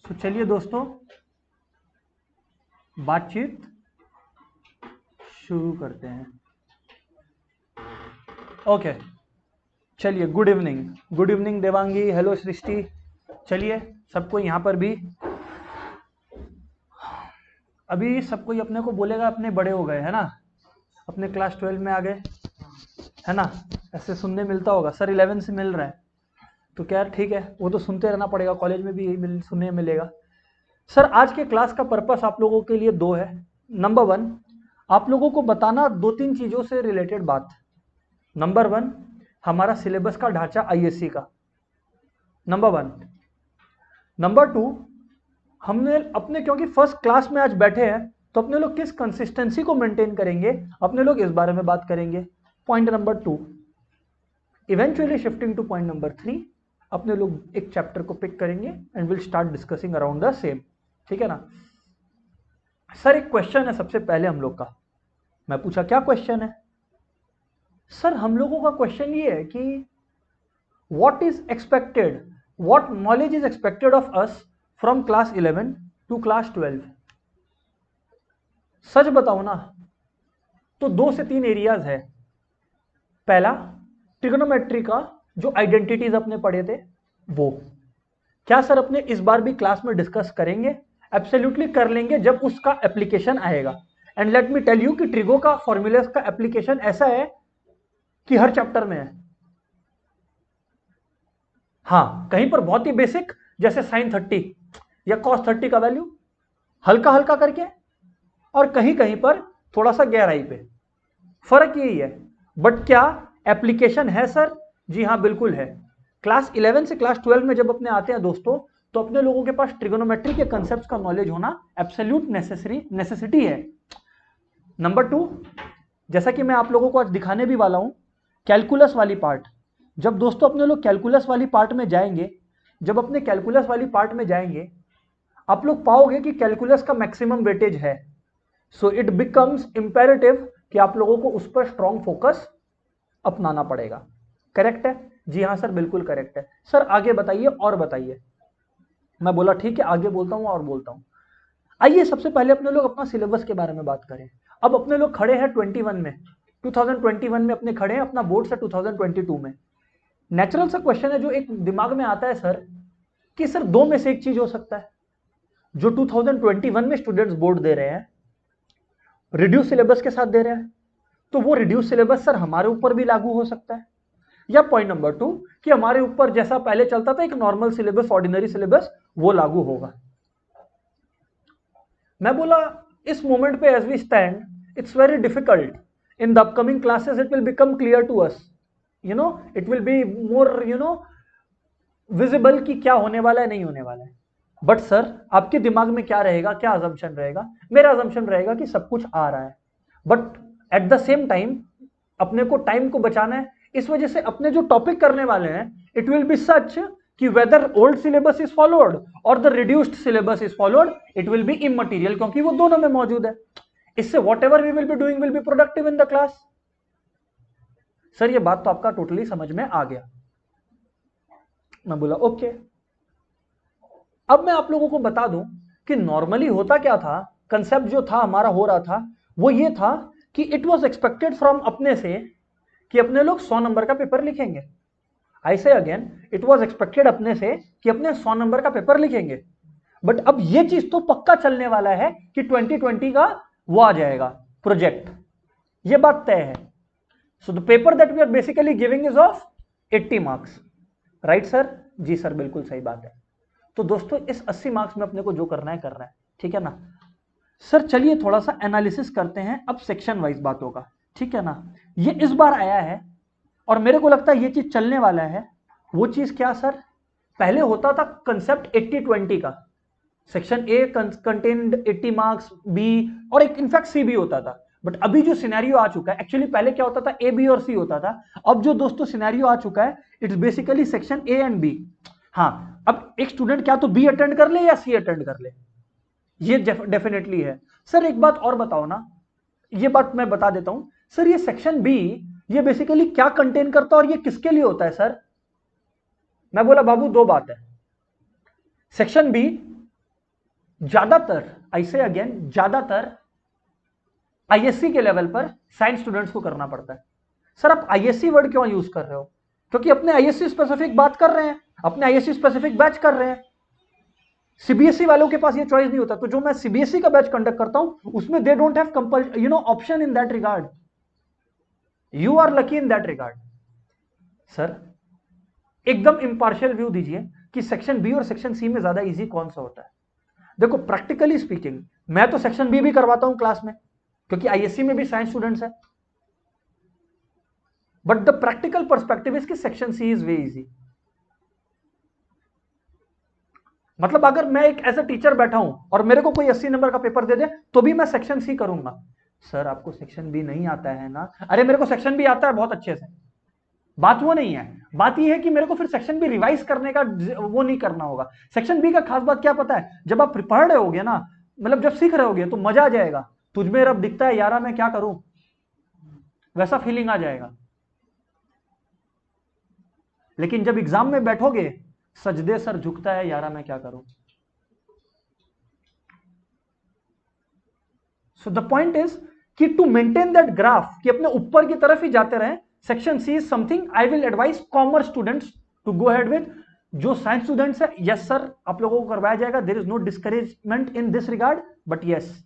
तो चलिए दोस्तों बातचीत शुरू करते हैं। ओके चलिए, गुड इवनिंग देवांगी, हेलो सृष्टि। चलिए सबको यहाँ पर भी अभी सब कोई अपने को बोलेगा अपने बड़े हो गए है ना, अपने क्लास 12 में आ गए है ना, ऐसे सुनने मिलता होगा। सर 11 से मिल रहा है तो क्या ठीक है, वो तो सुनते रहना पड़ेगा, कॉलेज में भी यही सुनने मिलेगा। सर आज के क्लास का पर्पस आप लोगों के लिए दो है। नंबर 1, आप लोगों को बताना 2-3 चीज़ों से रिलेटेड बात। नंबर 1, हमारा सिलेबस का ढांचा आईएससी का, नंबर 1। नंबर 2, हमने अपने क्योंकि फर्स्ट क्लास में आज बैठे हैं तो अपने लोग किस कंसिस्टेंसी को मेंटेन करेंगे, अपने लोग इस बारे में बात करेंगे। Point number 2, eventually shifting two point number 3, अपने लोग एक चैप्टर को पिक करेंगे and will start discussing around the same. ठीक है ना। सर एक क्वेश्चन है सबसे पहले हम लोग का। मैं पूछा क्या क्वेश्चन है सर? हम लोगों का क्वेश्चन ये है कि what is expected, what knowledge is expected of us from class 11 to class 12। सच बताओ ना तो 2 से 3 एरियाज है। पहला ट्रिग्नोमेट्री का जो आइडेंटिटीज अपने पढ़े थे वो क्या सर अपने इस बार भी क्लास में डिस्कस करेंगे? एब्सोल्युटली कर लेंगे जब उसका एप्लीकेशन आएगा। And let me tell you कि ट्रिगो का फॉर्मूलाज का एप्लीकेशन ऐसा है कि हर चैप्टर में है। हाँ, कहीं पर बहुत ही बेसिक जैसे sin 30 या cos 30 का वैल्यू हल्का हल्का करके, और कहीं कहीं पर थोड़ा सा गहराई पे, फर्क यही है। बट क्या एप्लीकेशन है सर? जी हाँ बिल्कुल है। क्लास 11 से क्लास 12 में जब अपने आते हैं दोस्तों तो अपने लोगों के पास ट्रिगोनोमेट्री के कंसेप्ट का नॉलेज होना एब्सोल्यूट नेसेसिटी है। नंबर 2, जैसा कि मैं आप लोगों को आज दिखाने भी वाला हूं, कैलकुलस वाली पार्ट। जब दोस्तों अपने लोग कैलकुलस वाली पार्ट में जाएंगे, जब अपने कैलकुलस वाली पार्ट में जाएंगे आप लोग पाओगे कि कैलकुलस का मैक्सिमम वेटेज है। सो इट बिकम्स इंपेरेटिव कि आप लोगों को उस पर स्ट्रॉन्ग फोकस अपनाना पड़ेगा। करेक्ट है? जी हाँ सर बिल्कुल करेक्ट है। सर आगे बताइए और बताइए। मैं बोला ठीक है आगे बोलता हूं और बोलता हूं। आइए सबसे पहले अपने लोग अपना सिलेबस के बारे में बात करें। अब अपने लोग खड़े हैं 21 में, 2021 में अपने खड़े हैं, अपना बोर्ड से 2022 में। नेचुरल सा क्वेश्चन है जो एक दिमाग में आता है सर कि सर 2 में से एक चीज हो सकता है। जो 2021 में स्टूडेंट्स बोर्ड दे रहे हैं रिड्यूस सिलेबस के साथ दे रहे हैं, तो वो रिड्यूस सिलेबस सर हमारे ऊपर भी लागू हो सकता है। या पॉइंट नंबर 2 कि हमारे ऊपर जैसा पहले चलता था एक नॉर्मल सिलेबस, ऑर्डिनरी सिलेबस, वो लागू होगा। मैं बोला इस मोमेंट पे as we stand it's very difficult. In the upcoming classes it will become clear to us, you know, it will be more visible कि क्या होने वाला है नहीं होने वाला है। बट सर आपके दिमाग में क्या रहेगा, क्या अजम्पशन रहेगा? मेरा अजम्पशन रहेगा कि सब कुछ आ रहा है, but at the same time अपने को टाइम को बचाना है। इस वजह से अपने जो टॉपिक करने वाले हैं इट विल बी सच कि whether old syllabus is followed और the reduced syllabus is followed, it will be immaterial, क्योंकि वो दोनों में मौजूद है। इससे whatever we will be doing will be productive in the class. Sir ये बात तो आपका टोटली समझ में आ गया। मैं बोला ओके। अब मैं आप लोगों को बता दूं कि नॉर्मली होता क्या था, कंसेप्ट जो था हमारा हो रहा था वो ये था कि इट वॉज एक्सपेक्टेड फ्रॉम अपने से कि अपने लोग 100 नंबर का पेपर लिखेंगे। आई से अगेन, इट वॉज एक्सपेक्टेड अपने से कि अपने 100 नंबर का पेपर लिखेंगे। बट अब ये चीज तो पक्का चलने वाला है कि 2020 का वो आ जाएगा प्रोजेक्ट, ये बात तय है। So the paper that we are basically giving is of 80 marks. Right sir? जी सर बिल्कुल सही बात है। तो दोस्तों इस 80 मार्क्स में अपने को जो करना है, ठीक है ना। सर चलिए थोड़ा सा एनालिसिस करते हैं अब सेक्शन वाइज बातों का, ठीक है ना। ये इस बार आया है और मेरे को लगता है ये चीज चलने वाला है। वो चीज क्या सर? पहले होता था कंसेप्ट 80-20 का, section A contained 80 marks, B और एक इनफैक्ट सी भी होता था। बट अभी जो सिनेरियो आ चुका है, एक्चुअली पहले क्या होता था, ए बी और सी होता था। अब जो दोस्तों सिनेरियो आ चुका है it's basically section A and B. हाँ, अब एक स्टूडेंट क्या तो बी अटेंड कर ले या सी अटेंड कर ले, ये डेफिनेटली है। सर एक बात और बताओ ना, ये बात मैं बता देता हूं सर, ये सेक्शन बी ये बेसिकली क्या कंटेन करता है और ये किसके लिए होता है सर? मैं बोला बाबू 2 बात है। सेक्शन बी ज्यादातर, आई से अगेन, ज्यादातर आईएससी के लेवल पर साइंस स्टूडेंट्स को करना पड़ता है। सर आप आईएससी वर्ड क्यों यूज कर रहे हो? क्योंकि अपने आईएससी स्पेसिफिक बात कर रहे हैं, अपने आईएससी स्पेसिफिक बैच कर रहे हैं। सीबीएसई वालों के पास ये चॉइस नहीं होता, तो जो मैं सीबीएसई का बैच कंडक्ट करता हूं उसमें they don't have compel option in that regard. You are lucky in that regard. Sir एकदम इंपार्शियल व्यू दीजिए कि सेक्शन बी और सेक्शन सी में ज्यादा इजी कौन सा होता है। देखो प्रैक्टिकली स्पीकिंग मैं तो सेक्शन बी भी करवाता हूं क्लास में, क्योंकि आईएससी में भी साइंस स्टूडेंट्स है, but the practical perspective is कि section C is way easy. मतलब अगर मैं एक एज ए टीचर बैठा हूं और मेरे को कोई 80 नंबर का पेपर दे दे तो भी मैं सेक्शन सी करूंगा। सर आपको सेक्शन बी नहीं आता है ना? अरे मेरे को सेक्शन बी आता है बहुत अच्छे से। बात वो नहीं है, बात ये है कि मेरे को फिर सेक्शन बी रिवाइज करने का वो नहीं करना होगा। सेक्शन बी का खास बात क्या पता है? जब आप पढ़ रहे होगे ना, मतलब जब सीख रहे होगे तो मजा आ जाएगा। तुझमें रब दिखता है यारा मैं क्या करूं, वैसा फीलिंग आ जाएगा। लेकिन जब एग्जाम में बैठोगे सजदे सर झुकता है यारा मैं क्या करूं। सो द पॉइंट इज कि टू मेंटेन दैट ग्राफ कि अपने ऊपर की तरफ ही जाते रहे, section C is something I will advise commerce students to go ahead with. जो साइंस स्टूडेंट्स है, यस सर आप लोगों को करवाया जाएगा, there is no discouragement in this regard, but yes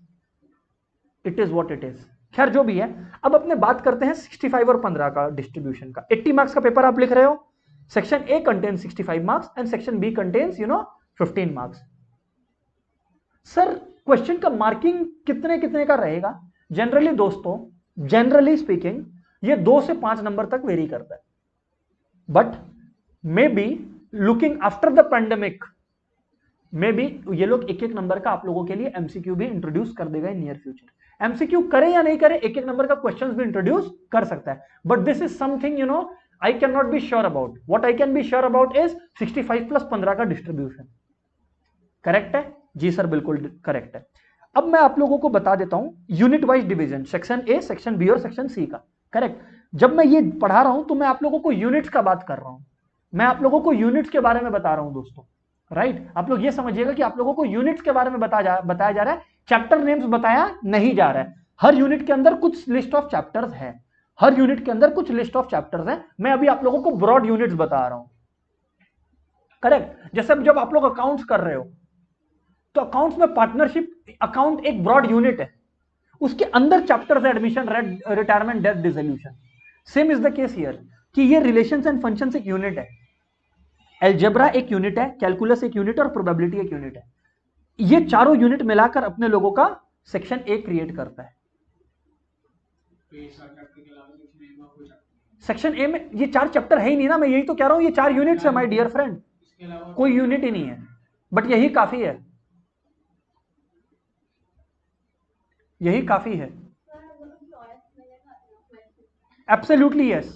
it is what it is. खैर जो भी है, अब अपने बात करते हैं 65 और 15 का डिस्ट्रीब्यूशन का। 80 मार्क्स का पेपर आप लिख रहे हो, section A contains 65 marks and section B contains 15 marks. Sir question का मार्किंग कितने कितने का रहेगा? जनरली दोस्तों, जनरली स्पीकिंग ये 2 से 5 नंबर तक वेरी करता है, but may be looking after the pandemic may be ये लोग एक एक नंबर का आप लोगों के लिए एमसीक्यू भी इंट्रोड्यूस कर देगा इन नियर फ्यूचर। एमसीक्यू करे या नहीं करे, एक एक नंबर का क्वेश्चंस भी इंट्रोड्यूस कर सकता है, but this is something I cannot be sure about. What I can be sure about is 65 plus 15 का डिस्ट्रीब्यूशन। करेक्ट है? जी सर बिल्कुल करेक्ट है। अब मैं आप लोगों को बता देता हूं unit wise division, section A, section B और सेक्शन सी का। करेक्ट? जब मैं ये पढ़ा रहा हूं तो मैं आप लोगों को यूनिट्स का बात कर रहा हूं, मैं आप लोगों को यूनिट्स के बारे में बता रहा हूं दोस्तों। राइट? आप लोग ये समझिएगा कि आप लोगों को यूनिट्स के बारे में बताया जा रहा है, चैप्टर नेम्स बताया नहीं जा रहा है। हर यूनिट के अंदर कुछ लिस्ट ऑफ चैप्टर्स है, हर यूनिट के अंदर कुछ लिस्ट ऑफ चैप्टर्स हैं। मैं अभी आप लोगों को ब्रॉड यूनिट्स बता रहा हूं। करेक्ट? जैसे जब आप लोग अकाउंट्स कर रहे हो तो अकाउंट्स में पार्टनरशिप अकाउंट एक ब्रॉड यूनिट है, उसके अंदर चैप्टर्स है admission, retirement, death, dissolution. Same is the case here कि ये रिलेशंस एंड फंक्शंस एक यूनिट है, अलजेब्रा एक यूनिट है, कैलकुलस एक यूनिट और प्रोबेबिलिटी एक यूनिट है। ये चारों यूनिट मिलाकर अपने लोगों का सेक्शन ए क्रिएट करता है। सेक्शन ए में ये 4 चैप्टर है ही नहीं ना, मैं यही तो कह रहा हूं, ये 4 यूनिट्स है माय डियर फ्रेंड, कोई यूनिट ही नहीं है, बट यही काफी है, यही काफी है। Absolutely yes.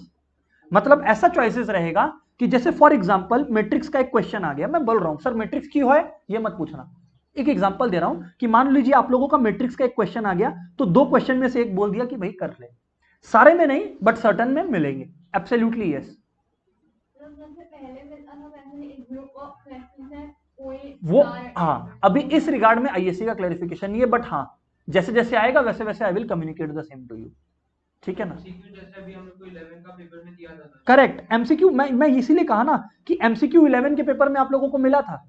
मतलब ऐसा चॉइसेस रहेगा कि जैसे फॉर एग्जांपल मैट्रिक्स का एक क्वेश्चन आ गया, मैं बोल रहा हूं सर मैट्रिक्स क्यों है ये मत पूछना, एक एग्जांपल दे रहा हूं कि मान लीजिए आप लोगों का मैट्रिक्स का एक क्वेश्चन आ गया, तो 2 क्वेश्चन में से एक बोल दिया कि भाई कर ले, सारे में नहीं बट सर्टन में मिलेंगे। Absolutely yes. वो हाँ, अभी इस रिगार्ड में आईएससी का क्लैरिफिकेशन नहीं है, बट हाँ जैसे जैसे आएगा वैसे वैसे I will communicate the same to you. ठीक है ना? जैसे अभी हम लोग 11 का पेपर में दिया था। करेक्ट, एमसीक्यू मैं इसीलिए कहा ना कि एमसीक्यू 11 के पेपर में आप लोगों को मिला था,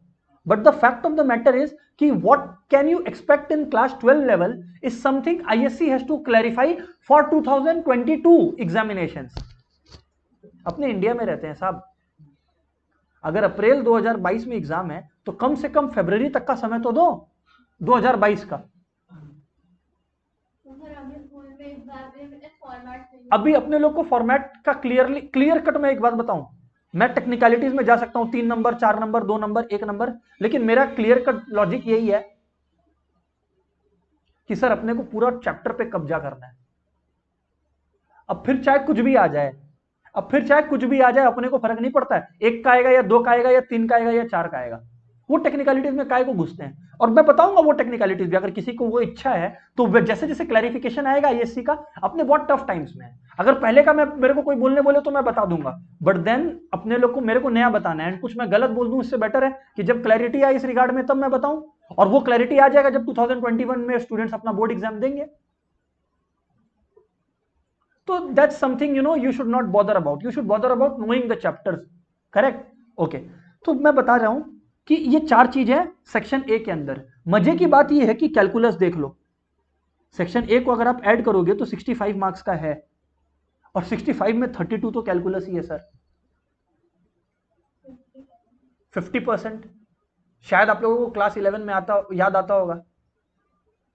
but the fact of the matter is कि what can you expect in class 12 level is something ISC has to clarify for 2022 examinations. अपने इंडिया में रहते हैं साहब, अगर अप्रैल 2022 में एग्जाम है तो कम से कम फरवरी तक का समय तो दो 2022 का। अभी अपने लोग को फॉर्मेट का क्लियर कट मैं एक बात बताऊं, मैं टेक्निकलिटीज में जा सकता हूं, 3 नंबर, 4 नंबर, 2 नंबर, 1 नंबर, लेकिन मेरा क्लियर कट लॉजिक यही है कि सर अपने को पूरा चैप्टर पे कब्जा करना है। अब फिर चाहे कुछ भी आ जाए, अपने को फर्क नहीं पड़ता है, 1 का आएगा या 2 का आएगा या 3 का आएगा या 4 का आएगा, वो टेक्निकलिटीज में काय को घुसते हैं, और मैं बताऊंगा वो टेक्निकलिटीज भी, अगर किसी को वो इच्छा है तो जैसे जैसे क्लैरिफिकेशन आएगा आईएससी का, अपने बहुत टफ टाइम्स में है, अगर पहले का मैं मेरे को कोई बोलने बोले तो मैं बता दूंगा, बट देन अपने लोग को मेरे को नया बताना है, एंड कुछ मैं गलत बोल दूं इससे बेटर है कि जब क्लैरिटी आए इस रिगार्ड में तब मैं बताऊं, और वो क्लैरिटी आ जाएगा जब 2021 में स्टूडेंट्स अपना बोर्ड एग्जाम देंगे। तो that's something you should not bother about, you should bother about knowing the chapters, correct? Okay, तो मैं बता रहा हूं कि ये 4 चीजें सेक्शन ए के अंदर। मजे की बात ये है कि कैलकुलस देख लो, सेक्शन ए को अगर आप ऐड करोगे तो 65 मार्क्स का है, और 65 में 32 तो कैलकुलस ही है सर, 50%। शायद आप लोगों को क्लास 11 में याद आता होगा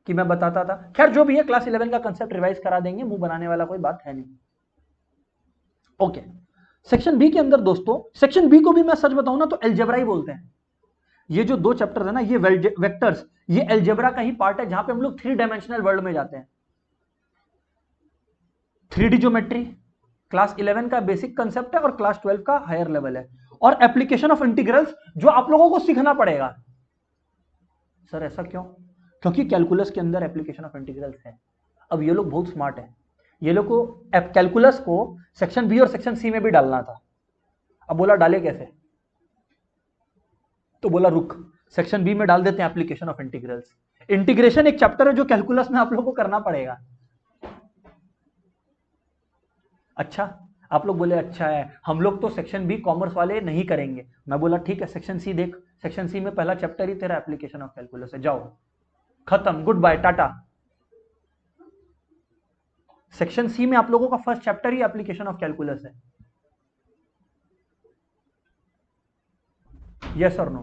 कि मैं बताता था, खैर जो भी है, क्लास 11 का कंसेप्ट रिवाइज करा देंगे, मुंह बनाने वाला कोई बात है नहीं। ओके, सेक्शन बी के अंदर दोस्तों, सेक्शन बी को भी मैं सच बताऊं ना तो अलजेब्रा ही बोलते हैं। ये जो 2 चैप्टर है ना, ये वेक्टर्स, ये अलजेब्रा का ही पार्ट है, जहां पे हम लोग 3 डायमेंशनल वर्ल्ड में जाते हैं। 3D ज्योमेट्री क्लास 11 का बेसिक कंसेप्ट है और क्लास 12 का हायर लेवल है, और एप्लीकेशन ऑफ इंटीग्रल्स जो आप लोगों को सीखना पड़ेगा। सर ऐसा क्यों? क्योंकि कैलकुलस के अंदर एप्लीकेशन ऑफ इंटीग्रल्स है। अब ये लोग बहुत स्मार्ट हैं, ये लोग को कैलकुलस को सेक्शन बी और सेक्शन सी में भी डालना था। अब बोला डाले कैसे, तो बोला रुक, सेक्शन बी में डाल देते हैं एप्लीकेशन ऑफ इंटीग्रल्स। इंटीग्रेशन एक चैप्टर है जो कैलकुलस में आप लोगों को करना पड़ेगा। अच्छा, आप लोग बोले अच्छा है, हम लोग तो सेक्शन बी कॉमर्स वाले नहीं करेंगे। मैं बोला ठीक है, सेक्शन सी देख, सेक्शन सी में पहला चैप्टर ही तेरा एप्लीकेशन ऑफ कैलकुलस है, जाओ खत्म, गुड बाय टाटा। सेक्शन सी में आप लोगों का फर्स्ट चैप्टर ही एप्लीकेशन ऑफ कैलकुलस है। यस और नो?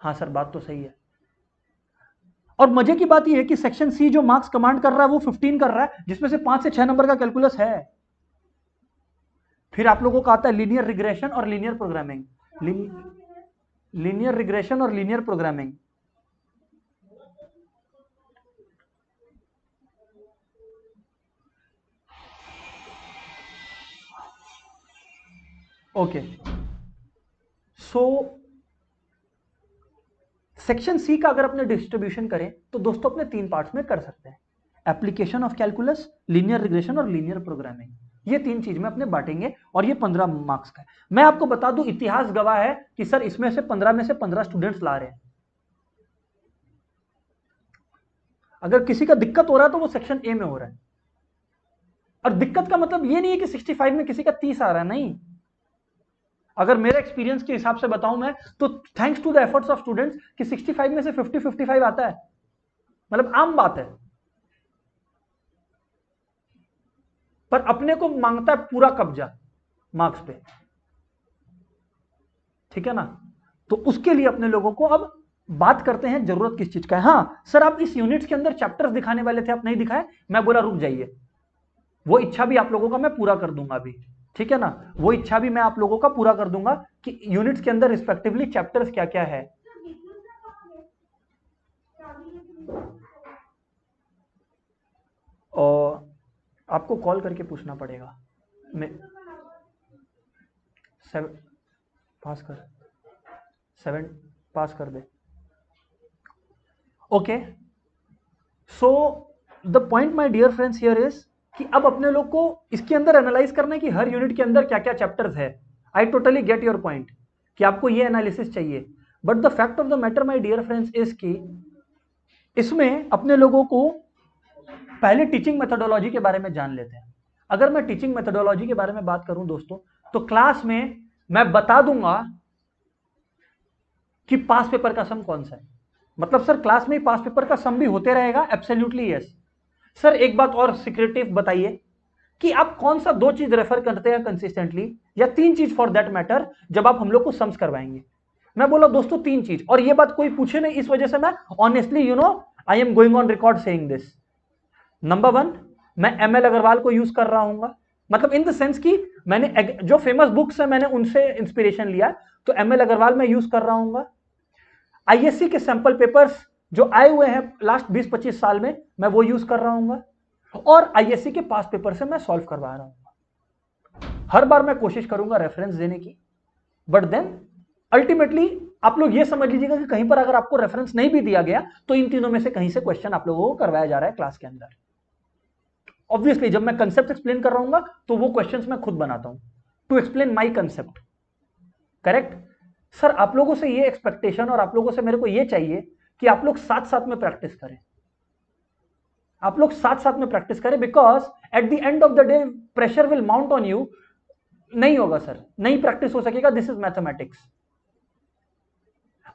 हाँ सर, बात तो सही है। और मजे की बात यह है कि सेक्शन सी जो मार्क्स कमांड कर रहा है वो 15 कर रहा है, जिसमें से 5 से 6 नंबर का कैलकुलस है। फिर आप लोगों का आता है लीनियर रिग्रेशन और लीनियर प्रोग्रामिंग। लीनियर रिग्रेशन और linear programming, okay. So section C का अगर अपने डिस्ट्रीब्यूशन करें तो दोस्तों अपने 3 पार्ट्स में कर सकते हैं, application of calculus, linear regression और लीनियर प्रोग्रामिंग। ये 3 चीज में अपने बांटेंगे, और ये 15 मार्क्स का है। मैं आपको बता दूं, इतिहास गवाह है कि सर इसमें से 15 में से 15 स्टूडेंट्स ला रहे हैं। अगर किसी का दिक्कत हो रहा है तो वो सेक्शन ए में हो रहा है, और दिक्कत का मतलब ये नहीं है कि 65 में किसी का 30 आ रहा है, नहीं। अगर मेरे एक्सपीरियंस के हिसाब से बताऊं मैं, तो thanks to the efforts of students कि 65 में से 50-55 आता है, मतलब आम बात है। पर अपने को मांगता है पूरा कब्जा मार्क्स पे, ठीक है ना? तो उसके लिए अपने लोगों को अब बात करते हैं जरूरत किस चीज का है। हाँ सर, आप इस यूनिट्स के अंदर चैप्टर्स दिखाने वाले थे, आप नहीं दिखाए। मैं बोला रुक जाइए, वो इच्छा भी आप लोगों का मैं पूरा कर दूंगा अभी, ठीक है ना? वो इच्छा भी मैं आप लोगों का पूरा कर दूंगा कि यूनिट्स के अंदर रिस्पेक्टिवली चैप्टर्स क्या क्या है। और आपको कॉल करके पूछना पड़ेगा। मैं 7 पास कर, 7 पास कर दे। Okay, so the point my dear friends here is कि अब अपने लोग को इसके अंदर एनालाइज करना है कि हर यूनिट के अंदर क्या क्या चैप्टर्स है। I totally get your point कि आपको ये एनालिसिस चाहिए, but the fact of the matter my dear friends is कि इसमें अपने लोगों को पहले टीचिंग मेथोडोलॉजी के बारे में जान लेते हैं। अगर मैं टीचिंग मेथोडोलॉजी के बारे में बात करूं दोस्तों, तो क्लास में मैं बता दूंगा कि पास पेपर का सम कौन सा है। मतलब सर क्लास में ही पास पेपर का सम भी होते रहेगा? Absolutely yes. सर एक बात और सीक्रेटिव बताइए कि आप कौन सा 2 चीज रेफर करते हैं कंसिस्टेंटली, या 3 चीज फॉर दैट मैटर, जब आप हम लोग को सम्स करवाएंगे? मैं बोला दोस्तों 3 चीज, और ये बात कोई पूछे नहीं, इस वजह से मैं honestly I am going on record saying this. Number 1, मैं ML अग्रवाल को यूज कर रहा हूँ, मतलब इन द सेंस कि मैंने जो फेमस बुक्स है मैंने उनसे इंस्पिरेशन लिया, तो ML अग्रवाल मैं यूज कर रहा हूँ। ISC के सैंपल पेपर्स जो आए हुए हैं लास्ट 20-25 साल में, मैं वो यूज कर रहा हूँ, और ISC के पास पेपर से मैं सॉल्व करवा रहा हूँ। हर बार मैं कोशिश करूंगा रेफरेंस देने की, बट देन अल्टीमेटली आप लोग ये समझ लीजिएगा कि कहीं पर अगर आपको रेफरेंस नहीं भी दिया गया तो इन तीनों में से कहीं से क्वेश्चन आप लोगों को करवाया जा रहा है क्लास के अंदर। ऑब्वियसली जब मैं कंसेप्ट एक्सप्लेन कर रहा हूं तो वो क्वेश्चंस मैं खुद बनाता हूं to explain my concept. Correct sir, आप लोगों से ये एक्सपेक्टेशन और आप लोगों से मेरे को ये चाहिए कि आप लोग साथ साथ में प्रैक्टिस करें, आप लोग साथ साथ में प्रैक्टिस करें, because at the end of the day pressure will mount on you. नहीं होगा सर, नहीं प्रैक्टिस हो सकेगा, दिस इज मैथमेटिक्स।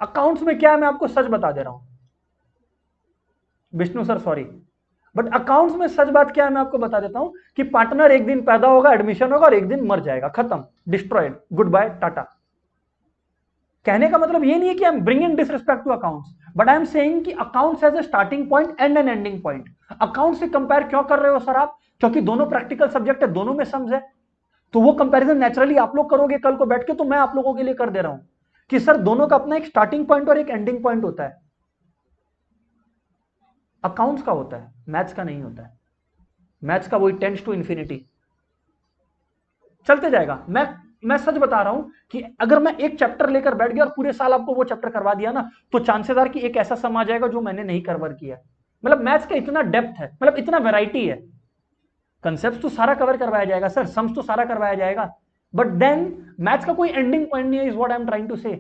अकाउंट्स में क्या है, मैं आपको सच बता दे रहा हूं Vishnu sir, sorry, but accounts में सच बात क्या है मैं आपको बता देता हूं कि पार्टनर एक दिन पैदा होगा, एडमिशन होगा और एक दिन मर जाएगा, खत्म, डिस्ट्रॉयड, गुड बाय, टाटा। कहने का मतलब ये नहीं है कि I am bringing disrespect to accounts, but I am saying कि accounts has a starting point and an ending point. Account से कंपेयर क्यों कर रहे हो सर आप? क्योंकि दोनों प्रैक्टिकल सब्जेक्ट है, दोनों में सम्स है, तो वो कंपैरिजन नेचुरली आप लोग करोगे कल को बैठ के, तो मैं आप लोगों के लिए कर दे रहा हूं कि सर दोनों का अपना एक स्टार्टिंग पॉइंट और एक एंडिंग पॉइंट होता है। अकाउंट्स का होता है, मैथ्स का नहीं होता है। मैथ्स का वही टेंड्स टू इंफिनिटी, चलते जाएगा। मैं सच बता रहा हूं कि अगर मैं एक चैप्टर लेकर बैठ गया और पूरे साल आपको वो चैप्टर करवा दिया ना, तो चांसेस आर कि एक ऐसा सम आ जाएगा जो मैंने नहीं कवर किया। मतलब मैथ्स का इतना डेप्थ है, मतलब इतना वैरायटी है, कंसेप्ट तो सारा कवर करवाया जाएगा सर, सम्स तो सारा करवाया जाएगा, बट देन मैथ्स का कोई एंडिंग पॉइंट नहीं है, is what I am trying to say.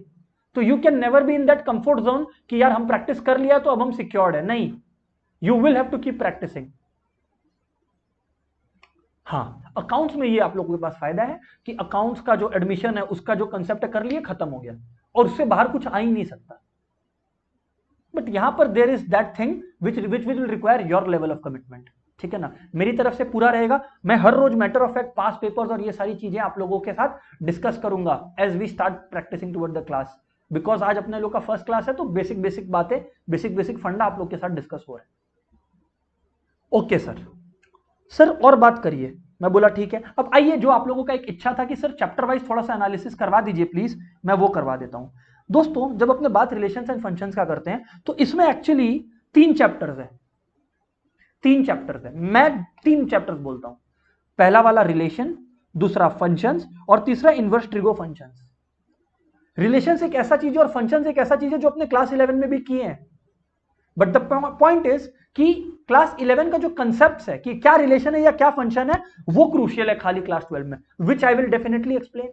तो you can never be in that comfort zone कि यार हम प्रैक्टिस कर लिया तो अब हम सिक्योर्ड है, नहीं, you will have to keep practicing. हाँ, अकाउंट्स में ये आप लोगों के पास फायदा है कि अकाउंट्स का जो एडमिशन है उसका जो कंसेप्ट कर लिए, खत्म हो गया और उससे बाहर कुछ आ ही नहीं सकता। बट यहां पर there is that thing which will require your level of commitment, ठीक है ना। मेरी तरफ से पूरा रहेगा, मैं हर रोज matter of fact, past papers और ये सारी चीजें आप लोगों के साथ डिस्कस करूंगा as we start practicing toward the class, because आज अपने लोग का फर्स्ट क्लास है, तो बेसिक बेसिक बातें, बेसिक बेसिक फंडा आप लोग के साथ डिस्कस हो रहा है। ओके सर और बात करिए। मैं बोला ठीक है। अब आइए, जो आप लोगों का एक इच्छा था कि सर चैप्टर वाइज थोड़ा सा एनालिसिस करवा दीजिए प्लीज, मैं वो करवा देता हूं। दोस्तों, जब अपने बात रिलेशंस एंड फंक्शंस का करते हैं तो इसमें एक्चुअली 3 चैप्टर्स है, 3 चैप्टर्स है, मैं 3 चैप्टर्स बोलता हूं। पहला वाला रिलेशन, दूसरा फंक्शंस और तीसरा इनवर्स ट्रिगो फंक्शंस। रिलेशंस एक ऐसा चीज है और फंक्शंस एक ऐसा चीज है जो अपने क्लास 11 में भी किए हैं, बट द पॉइंट इज कि क्लास 11 का जो कंसेप्ट है कि क्या रिलेशन है या क्या फंक्शन है, वो क्रूशियल है खाली क्लास 12 में, which I will definitely explain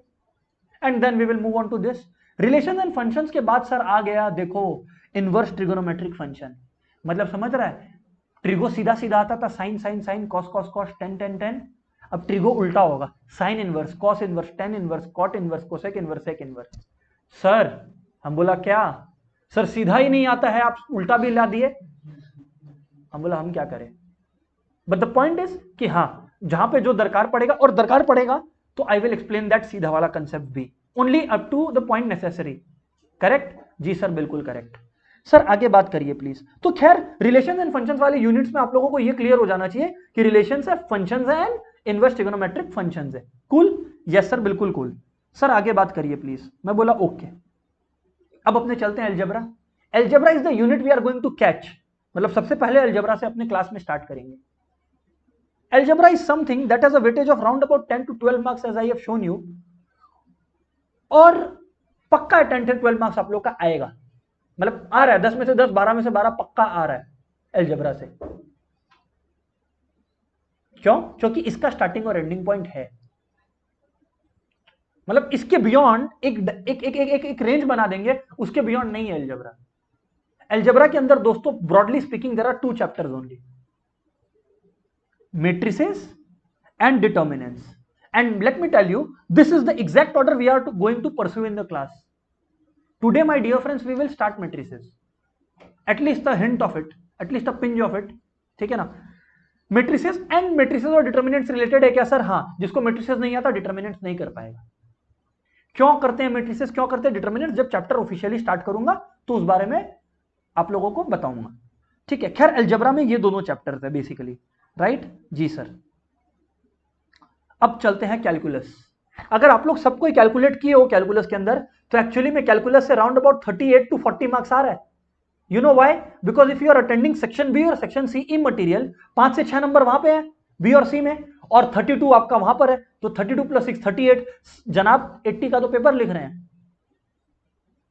and then we will move on to this. Relation and functions के बाद सर आ गया, देखो, इनवर्स ट्रिगोनोमेट्रिक फंक्शन। मतलब समझ रहा है, ट्रिगो सीधा सीधा आता था, sine sine sine, cos cos cos, tan tan tan. अब ट्रिगो उल्टा होगा, sine inverse, cos inverse, tan inverse, cot inverse, cosec inverse, sec inverse. Sir हम बोला क्या सर, सीधा ही नहीं आता है, आप उल्टा भी ला दिए। हम बोला हम क्या करें, बट द पॉइंट इज कि हाँ, जहां पे जो दरकार पड़ेगा और दरकार पड़ेगा तो आई विल एक्सप्लेन दैट सीधा वाला कंसेप्ट भी, only up to the point necessary. Correct जी सर, बिल्कुल करेक्ट सर। आगे बात करिए प्लीज। तो खैर, रिलेशन एंड फंक्शंस वाले यूनिट्स में आप लोगों को ये क्लियर हो जाना चाहिए कि रिलेशन है, फंक्शंस है एंड इनवर्स ट्रिगोनोमेट्रिक फंक्शंस है। कूल? यस सर, बिल्कुल कूल सर। आगे बात करिए प्लीज। मैं बोला ओके। अब अपने चलते हैं algebra. Algebra is the unit we are going to catch, मतलब सबसे पहले अलजेब्रा से अपने क्लास में स्टार्ट करेंगे। Algebra is something that has a weightage of round about 10 to 12 marks as I have shown you, और पक्का 10 से 12 मार्क्स आप लोग का आएगा, मतलब आ रहा है 10 में से 10, 12 में से 12 पक्का आ रहा है अलजेब्रा से। क्यों? क्योंकि इसका स्टार्टिंग और एंडिंग पॉइंट है, मतलब इसके बियॉन्ड एक रेंज बना देंगे, उसके बियॉन्ड नहीं है अलजेब्रा। अलजेब्रा के अंदर दोस्तों, broadly speaking, there are 2 chapters only, matrices and determinants, and let me tell you, this is the exact order we are going to pursue in the class today, my dear friends. We will start matrices, at least a hint of it, at least a pinch of it, ठीक है ना। matrices and matrices और determinants related है क्या sir? हाँ, जिसको matrices नहीं आता determinants नहीं कर पाएगा। क्यों करते हैं matrices, क्यों करते हैं determinants, जब चैप्टर ऑफिशियली स्टार्ट करूंगा तो उस बारे में आप लोगों को बताऊंगा, ठीक है। खैर, अलजेब्रा में ये दोनों चैप्टर्स है बेसिकली, राइट जी सर। अब चलते हैं कैलकुलस। अगर आप लोग सबको कैलकुलेट किए हो कैलकुलस के अंदर, तो एक्चुअली में कैलकुलस से राउंड अबाउट 38 to 40 मार्क्स आ रहा है। You know why? Because if you are attending section B और सेक्शन सी ई मटेरियल, 5 से 6 नंबर वहां पे है बी और सी में, और 32 आपका वहां पर है, तो 32 + 6 38। जनाब 80 का तो पेपर लिख रहे हैं।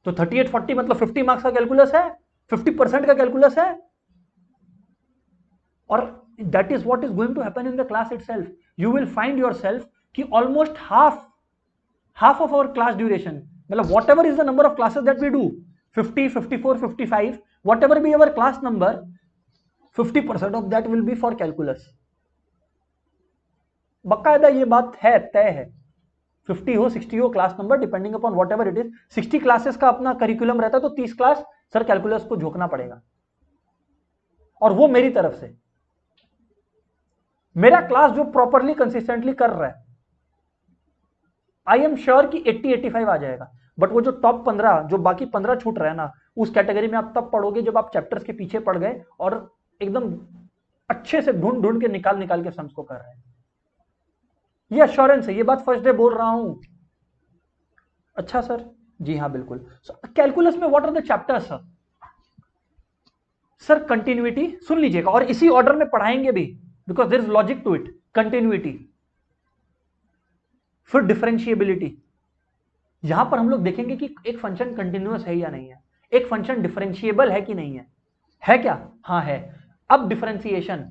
तो 3840 मतलब 50 मार्क्स का कैलकुलस है, 50% का कैलकुलस है। और that is what is going to happen in the class itself. You will find yourself कि almost half of our class duration, मतलब whatever is the number of classes that we do, 50, 54, 55, whatever be our class number, 50% of that will be for calculus. बकायदा ये बात है, तय है। 50 हो, 60 हो class number, depending upon what ever it is. 60 classes का अपना करिकुलम रहता है तो 30 क्लास सर कैलकुलस को झोंकना पड़ेगा, और वो मेरी तरफ से। मेरा क्लास जो प्रॉपरली कंसिस्टेंटली कर रहा है, आई एम श्योर कि 80-85 आ जाएगा। बट वो जो टॉप 15, जो बाकी 15 छूट रहे हैं ना, उस कैटेगरी में आप तब पढ़ोगे जब आप चैप्टर्स के पीछे पड़ गए और एकदम अच्छे से ढूंढ ढूंढ के निकाल के सम्स को कर रहे हैं। ये अश्योरेंस है, ये बात फर्स्ट डे बोल रहा हूं। अच्छा सर, जी हाँ बिल्कुल। कैलकुलस में what are the chapters sir? Sir continuity सुन लीजिएगा, और इसी ऑर्डर में पढ़ाएंगे भी, because there is logic to it. Continuity, फिर डिफरेंशिएबिलिटी। यहां पर हम लोग देखेंगे कि एक फंक्शन कंटिन्यूअस है या नहीं है, एक फंक्शन डिफरेंशिएबल है कि नहीं है क्या? हाँ है। अब डिफरेंशिएशन,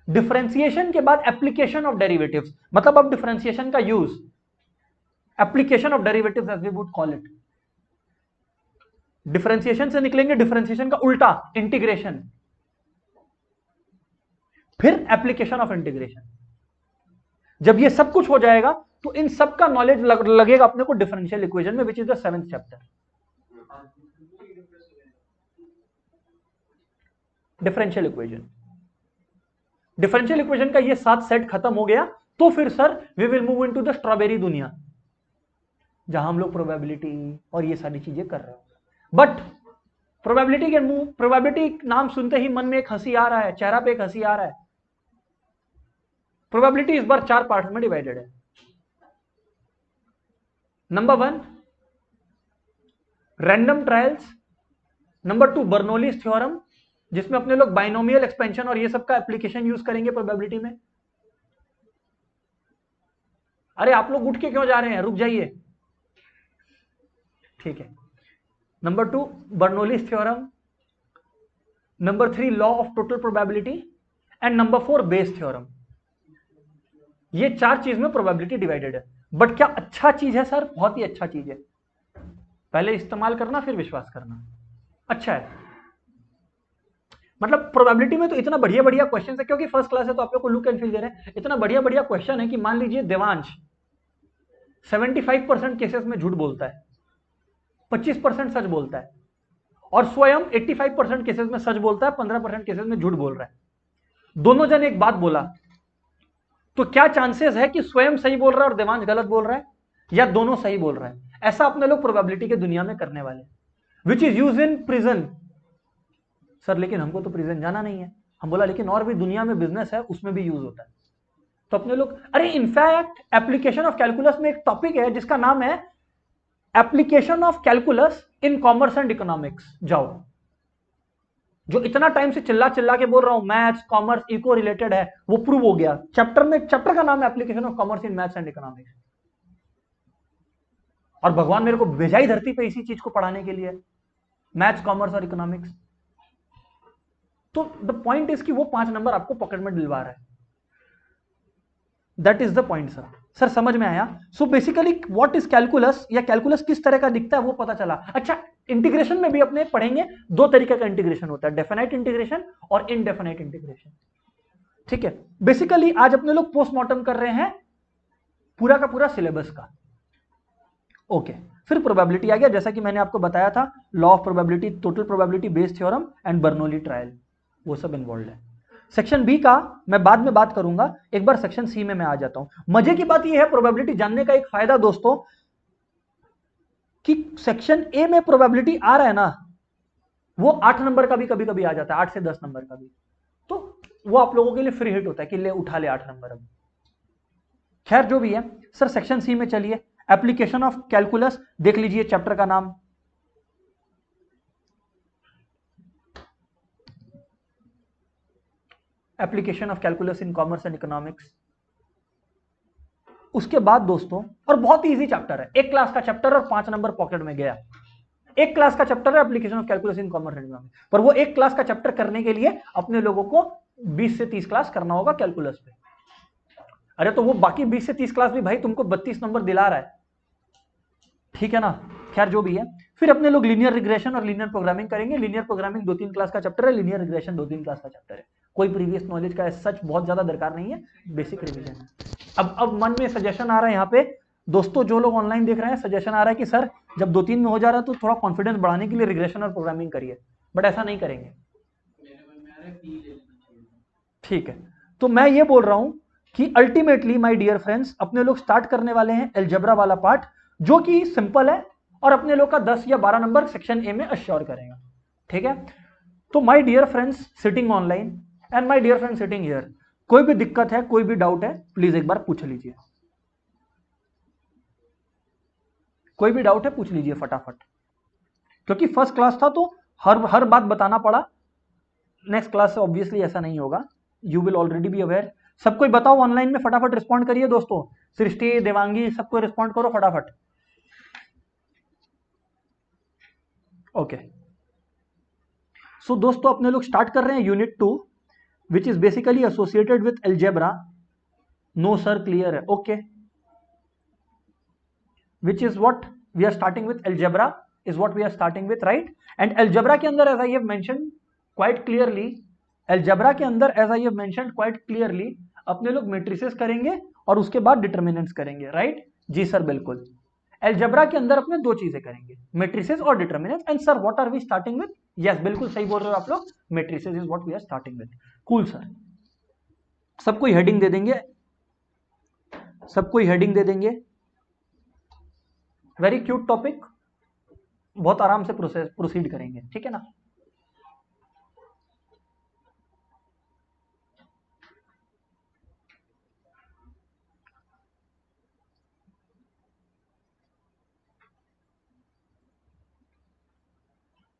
डिफरेंशिएशन के बाद एप्लीकेशन ऑफ डेरिवेटिव्स, मतलब अब डिफरेंशिएशन का use, application of derivatives as we would call it. Differentiation से निकलेंगे डिफरेंशिएशन का उल्टा, इंटीग्रेशन, फिर एप्लीकेशन ऑफ इंटीग्रेशन। जब ये सब कुछ हो जाएगा तो इन सब का नॉलेज लगेगा अपने को डिफरेंशियल इक्वेशन में, which is the 7th chapter. Differential equation, differential equation का ये 7 सेट खत्म हो गया तो फिर sir we will move into the strawberry दुनिया, जहां हम लोग प्रोबेबिलिटी और ये सारी चीजें कर रहे हैं। बट प्रोबेबिलिटी के मूव, प्रोबेबिलिटी नाम सुनते ही मन में एक हंसी आ रहा है, चेहरा पे एक हंसी आ रहा है। प्रोबेबिलिटी इस बार 4 पार्ट में डिवाइडेड है। Number 1 random trials, number 2 Bernoulli's theorem, जिसमें अपने लोग बाइनोमियल एक्सपेंशन और ये सब का एप्लीकेशन यूज करेंगे प्रोबेबिलिटी में। अरे आप लोग उठ के क्यों जा रहे हैं, रुक जाइए, ठीक है। Number 2 Bernoulli's theorem, number 3 law of total probability, and number 4 Bayes theorem. ये 4 चीज में प्रोबेबिलिटी डिवाइडेड है। बट क्या अच्छा चीज है सर? बहुत ही अच्छा चीज है। पहले इस्तेमाल करना फिर विश्वास करना, अच्छा है। मतलब प्रोबेबिलिटी में तो इतना बढ़िया बढ़िया क्वेश्चन है, क्योंकि फर्स्ट क्लास है तो आप लोग को लुक एंड फील दे रहे हैं। इतना बढ़िया बढ़िया क्वेश्चन है कि मान लीजिए देवांश 75% केसेस में झूठ बोलता है, 25% सच बोलता है, और स्वयं 85% केसेस में सच बोलता है, 15% केसेस में झूठ बोल रहा है। दोनों जन एक बात बोला तो क्या चांसेस है कि स्वयं सही बोल रहा है और देवांश गलत बोल रहा है, या दोनों सही बोल रहा है? ऐसा अपने लोग प्रोबेबिलिटी के दुनिया में करने वाले, which is use in prison. Sir लेकिन हमको तो प्रिजन जाना नहीं है। हम बोला लेकिन और भी दुनिया में बिजनेस है, उसमें भी यूज होता है। तो अपने लोग, अरे इनफैक्ट एप्लीकेशन ऑफ कैलकुलस में एक टॉपिक है जिसका नाम है application of calculus in commerce and economics. जाओ, जो इतना टाइम से चिल्ला चिल्ला के बोल रहा हूं मैथ्स कॉमर्स इको रिलेटेड है, वो प्रूव हो गया। चैप्टर में, चैप्टर का नाम है application of commerce in maths and economics. और भगवान मेरे को भेजा ही धरती पे इसी चीज को पढ़ाने के लिए, मैथ्स कॉमर्स और इकोनॉमिक्स। तो द पॉइंट इज कि वो 5 नंबर आपको पॉकेट में दिलवा रहा है। That is the point sir. Sir समझ में आया? सो बेसिकली व्हाट इज कैलकुलस, या कैलकुलस किस तरह का दिखता है वो पता चला। अच्छा, इंटीग्रेशन में भी अपने पढ़ेंगे 2 तरीके का इंटीग्रेशन होता है, डेफिनाइट इंटीग्रेशन और इनडेफिनाइट इंटीग्रेशन। ठीक है, बेसिकली आज अपने लोग पोस्टमार्टम कर रहे हैं पूरा का पूरा सिलेबस का। ओके, फिर प्रोबेबिलिटी आ गया, जैसा कि मैंने आपको बताया था, law of probability, total probability, Bayes theorem and Bernoulli trial, वो सब इन्वॉल्व है। सेक्शन बी का मैं बाद में बात करूंगा, एक बार सेक्शन सी में मैं आ जाता हूं। मजे की बात यह है प्रोबेबिलिटी जानने का एक फायदा दोस्तों, कि सेक्शन ए में प्रोबेबिलिटी आ रहा है ना, वो 8 नंबर का भी कभी कभी आ जाता है, 8 से 10 नंबर का भी। तो वो आप लोगों के लिए फ्री हिट होता है कि ले उठा ले 8 नंबर। अब खैर जो भी है सर, सेक्शन सी में चलिए। एप्लीकेशन ऑफ कैलकुलस देख लीजिए, चैप्टर का नाम application of calculus in commerce and economics. उसके बाद दोस्तों, और बहुत ही इजी चैप्टर है, एक क्लास का चैप्टर और 5 नंबर पॉकेट में गया। एक क्लास का चैप्टर है application of calculus in commerce and economics, पर वो एक क्लास का चैप्टर करने के लिए अपने लोगों को 20 से 30 क्लास करना होगा कैलकुलस पे। अरे तो वो बाकी 20 से 30 क्लास भी भाई तुमको 32 नंबर दिला रहा है, ठीक है ना। खैर जो भी है, फिर अपने लोग लीनियर रिग्रेशन और लीनियर प्रोग्रामिंग करेंगे। लीनियर प्रोग्रामिंग 2-3 क्लास का चैप्टर है, लीनियर रिग्रेशन 2-3 क्लास का चैप्टर है। कोई प्रीवियस नॉलेज का सच बहुत ज्यादा दरकार नहीं है, बेसिक रिवीजन है। अब मन में सजेशन आ रहा है यहाँ पे दोस्तों, जो लोग ऑनलाइन देख रहे हैं, सजेशन आ रहा है कि सर जब 2-3 में हो जा रहा है तो थोड़ा कॉन्फिडेंस बढ़ाने के लिए रिग्रेशन और प्रोग्रामिंग करिए, बट ऐसा नहीं करेंगे, ठीक है। तो मैं ये बोल रहा हूं कि अल्टीमेटली माय डियर फ्रेंड्स, अपने लोग स्टार्ट करने वाले हैं अलजेब्रा वाला पार्ट, जो कि सिंपल है और अपने लोग का 10 या 12 नंबर सेक्शन ए में अश्योर करेगा, ठीक है। तो my dear friends sitting online and my dear friends sitting here, कोई भी दिक्कत है, कोई भी डाउट है, प्लीज एक बार पूछ लीजिए। कोई भी डाउट है पूछ लीजिए फटाफट, क्योंकि फर्स्ट क्लास था तो हर बात बताना पड़ा। नेक्स्ट क्लास से ऑब्वियसली ऐसा नहीं होगा, you will already be aware. सब कोई बताओ ऑनलाइन में, फटाफट रिस्पॉन्ड करिए दोस्तों, सृष्टि, देवांगी, सबको रिस्पॉन्ड करो फटाफट। ओके सो दोस्तों अपने लोग स्टार्ट कर रहे हैं unit 2 which is basically associated with algebra. No sir clear है, okay. which is what we are starting with, algebra is what we are starting with, right? and algebra के अंदर as I have mentioned quite clearly, algebra के अंदर as I have mentioned quite clearly अपने लोग matrices करेंगे और उसके बाद डिटर्मिनेंट्स करेंगे, राइट? जी सर बिल्कुल। अलजेब्रा के अंदर अपने दो चीजें करेंगे, मेट्रिसेस और determinants. And sir what are we starting with? Yes बिल्कुल सही बोल रहे हो आप लोग, matrices is what we are starting with. Cool sir, सबको हेडिंग दे देंगे, सबको हेडिंग दे देंगे। वेरी क्यूट टॉपिक, बहुत आराम से प्रोसीड करेंगे, ठीक है ना।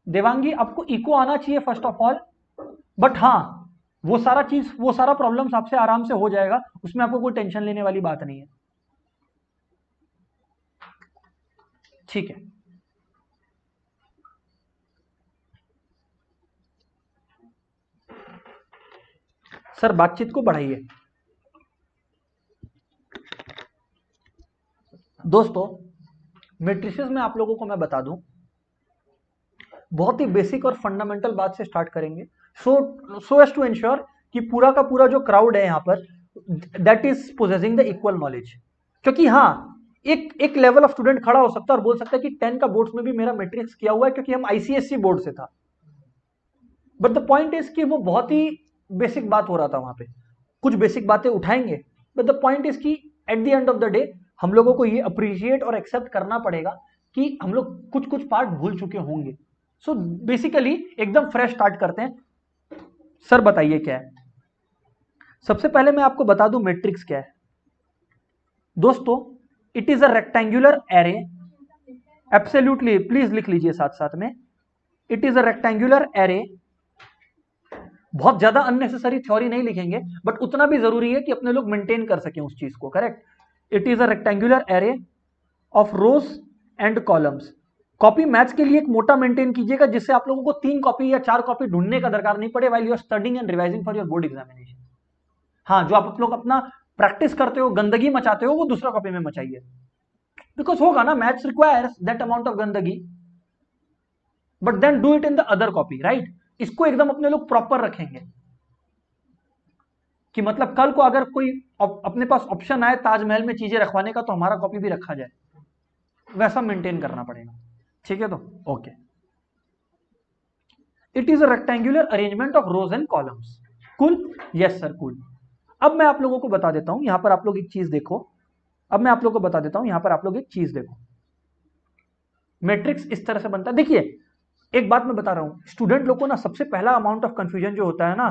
देवांगी आपको इको आना चाहिए फर्स्ट ऑफ ऑल, बट हाँ वो सारा प्रॉब्लम्स आपसे आराम से हो जाएगा, उसमें आपको कोई टेंशन लेने वाली बात नहीं है, ठीक है। सर बातचीत को बढ़ाइए। दोस्तों मैट्रिसेस में आप लोगों को मैं बता दूं, बहुत ही बेसिक और फंडामेंटल बात से स्टार्ट करेंगे, सो एज टू इंश्योर कि पूरा का पूरा जो क्राउड है यहाँ पर that is possessing the equal knowledge. क्योंकि हाँ एक लेवल ऑफ स्टूडेंट खड़ा हो सकता है और बोल सकता है कि 10 का बोर्ड्स में भी मेरा मैट्रिक्स किया हुआ है क्योंकि हम आईसीएससी बोर्ड से था, बट द पॉइंट इज कि वो बहुत ही बेसिक बात हो रहा था, वहां पे कुछ बेसिक बातें उठाएंगे, बट द पॉइंट इज कि at the end of the day हम लोगों को ये अप्रिशिएट और एक्सेप्ट करना पड़ेगा कि हम लोग कुछ कुछ पार्ट भूल चुके होंगे। सो बेसिकली एकदम फ्रेश स्टार्ट करते हैं। सर बताइए क्या है? सबसे पहले मैं आपको बता दूं मैट्रिक्स क्या है। दोस्तों it is a rectangular array, absolutely please लिख लीजिए साथ साथ में, it is a rectangular array. बहुत ज्यादा अननेसेसरी थ्योरी नहीं लिखेंगे, बट उतना भी जरूरी है कि अपने लोग मेंटेन कर सकें उस चीज को, correct? It is a rectangular array of rows and columns. Copy maths के लिए एक मोटा मेंटेन कीजिएगा जिससे आप लोगों को 3 कॉपी या 4 कॉपी ढूंढने का दरकार नहीं पड़े while you are studying and revising for your board examination. हाँ जो आप लोग अपना प्रैक्टिस करते हो, गंदगी मचाते हो, वो दूसरा कॉपी में मचाइए, बिकॉज होगा ना, maths requires that amount of गंदगी, but then do it in the other copy, right? इसको एकदम अपने लोग प्रॉपर रखेंगे कि मतलब कल को अगर कोई अपने पास ऑप्शन आए ताजमहल में चीजें रखवाने का तो हमारा कॉपी भी रखा जाए, वैसा मेंटेन करना पड़ेगा, ठीक है? तो okay, it is a rectangular arrangement of rows and columns. Cool? Yes sir cool. अब मैं आप लोगों को बता देता हूं, यहां पर आप लोग एक चीज देखो, अब मैं आप लोगों को बता देता हूं, यहां पर आप लोग एक चीज देखो, मैट्रिक्स इस तरह से बनता है। देखिए एक बात मैं बता रहा हूं, स्टूडेंट लोग को ना सबसे पहला अमाउंट ऑफ कंफ्यूजन जो होता है ना,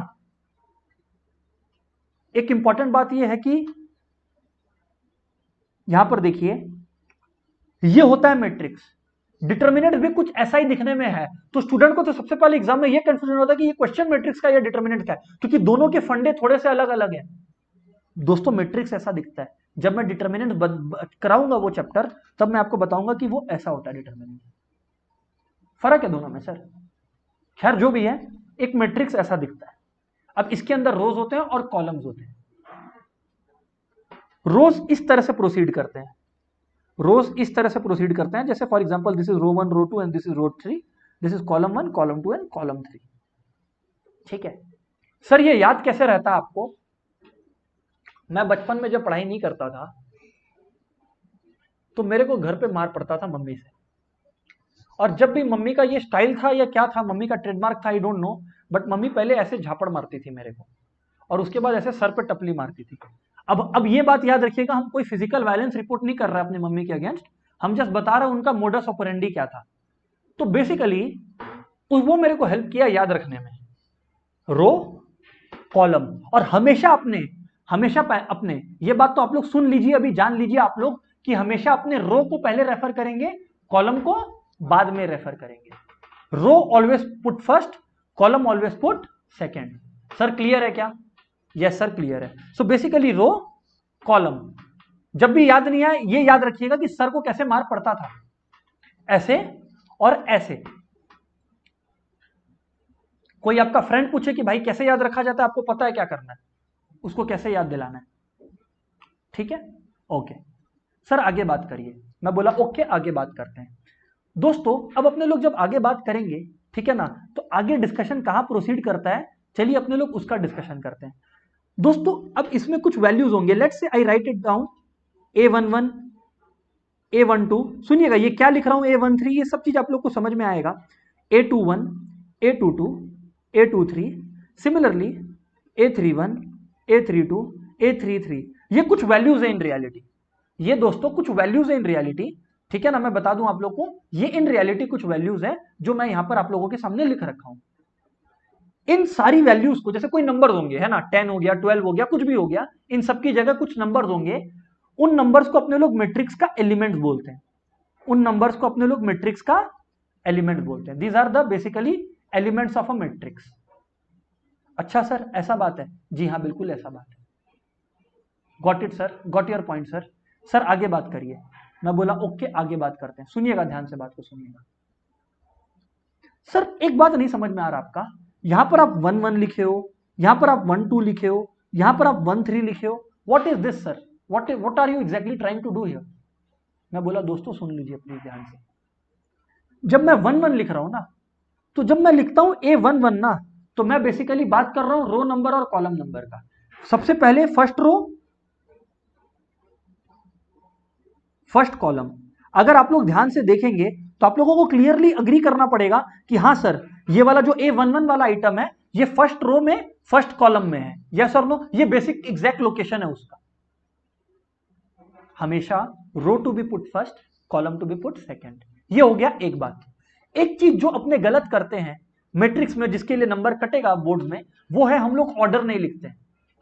एक इंपॉर्टेंट बात यह है कि यहां पर देखिए ये होता है मैट्रिक्स, डिटर्मिनेंट भी कुछ ऐसा ही दिखने में है, तो स्टूडेंट को तो सबसे पहले एग्जाम में ये कंफ्यूजन होता है कि ये क्वेश्चन मैट्रिक्स का या डिटर्मिनेंट का है, क्योंकि दोनों के फंडे थोड़े से अलग अलग हैं। दोस्तों मैट्रिक्स ऐसा दिखता है, जब मैं डिटर्मिनेंट कराऊंगा वो चैप्टर, तब मैं आपको बताऊंगा कि वो ऐसा होता है डिटर्मिनेंट। फर्क है दोनों में सर। खैर जो भी है, एक मैट्रिक्स ऐसा दिखता है। अब इसके अंदर रोज होते हैं और कॉलम्स होते हैं। रोज इस तरह से प्रोसीड करते हैं, रोज इस तरह से प्रोसीड करते हैं, जैसे for example this is row 1 row 2 and this is row 3, this is column 1 column 2 and column 3। ठीक है सर, ये याद कैसे रहता है आपको? मैं बचपन में जब पढ़ाई नहीं करता था तो मेरे को घर पे मार पड़ता था मम्मी से, और जब भी मम्मी का ये स्टाइल था या क्या था, मम्मी का ट्रेडमार्क था, I don't know, but mummy पहले ऐसे झापड़ मारती थी मेरे को, और उसके बाद ऐसे सर पे टपली मारती थी। अब ये बात याद रखिएगा, हम कोई फिजिकल वायलेंस रिपोर्ट नहीं कर रहे अपनी मम्मी के अगेंस्ट, हम जस्ट बता रहे हैं उनका मोडस ऑपरेंडी क्या था। तो बेसिकली वो मेरे को हेल्प किया याद रखने में, रो कॉलम, और हमेशा अपने ये बात तो आप लोग सुन लीजिए, अभी जान लीजिए आप लोग कि हमेशा अपने रो को पहले रेफर करेंगे, कॉलम को बाद में रेफर करेंगे। Row always put first, column always put second. Sir clear है क्या? यस सर क्लियर है। सो बेसिकली रो कॉलम, जब भी याद नहीं आए ये याद रखिएगा कि सर को कैसे मार पड़ता था, ऐसे और ऐसे। कोई आपका फ्रेंड पूछे कि भाई कैसे याद रखा जाता है, आपको पता है क्या करना है, उसको कैसे याद दिलाना है। ठीक है, ओके सर आगे बात करिए। मैं बोला ओके आगे बात करते हैं। दोस्तों अब अपने लोग जब आगे बात करेंगे, ठीक है ना, तो आगे डिस्कशन कहां प्रोसीड करता है, चलिए अपने लोग उसका डिस्कशन करते हैं। दोस्तों अब इसमें कुछ वैल्यूज होंगे, let's say I right it down A11 A12, सुनिएगा ये क्या लिख रहा हूं, A13, ये सब चीज आप लोग को समझ में आएगा। A21 A22 A23, similarly A31 A32 A33, ये कुछ वैल्यूज है इन रियलिटी, ये दोस्तों कुछ वैल्यूज है इन रियलिटी। ठीक है ना, मैं बता दूं आप लोग को, ये इन रियलिटी कुछ वैल्यूज है जो मैं यहां पर आप लोगों के सामने लिख रखा हूं। इन सारी वैल्यूज को, जैसे कोई नंबर होंगे है ना, 10 हो गया 12 हो गया कुछ भी हो गया, इन सबकी जगह कुछ नंबर्स होंगे, उन नंबर्स को अपने लोग मैट्रिक्स का एलिमेंट्स बोलते हैं, उन नंबर्स को अपने लोग मैट्रिक्स का एलिमेंट बोलते हैं। These are the basically elements of a matrix. अच्छा सर ऐसा बात है? जी हाँ बिल्कुल ऐसा बात है। Got it sir, got your point sir. Sir आगे बात करिए। मैं बोला ओके आगे बात करते हैं, सुनिएगा ध्यान से बात को सुनिएगा। सर एक बात नहीं समझ में आ रहा आपका, यहां पर आप 1 1 लिखे हो, यहां पर आप 1 2 लिखे हो, यहां पर आप 1 3 लिखे हो, what is this sir, what are you exactly trying to do here? मैं बोला दोस्तों सुन लीजिए प्लीज ध्यान से, जब मैं 1 1 लिख रहा हूं ना, तो जब मैं लिखता हूं A11 ना, तो मैं बेसिकली बात कर रहा हूं रो नंबर और कॉलम नंबर का। सबसे पहले फर्स्ट रो फर्स्ट कॉलम, अगर आप लोग ध्यान से देखेंगे तो आप लोगों को क्लियरली अग्री करना पड़ेगा कि हाँ सर ये वाला जो A11 वाला आइटम है ये फर्स्ट रो में फर्स्ट कॉलम में है, यस और नो, ये बेसिक एग्जैक्ट लोकेशन है उसका। हमेशा row to be put first, column to be put second. ये हो गया एक बात। एक चीज जो अपने गलत करते हैं मैट्रिक्स में, जिसके लिए नंबर कटेगा बोर्ड में, वो है हम लोग ऑर्डर नहीं लिखते।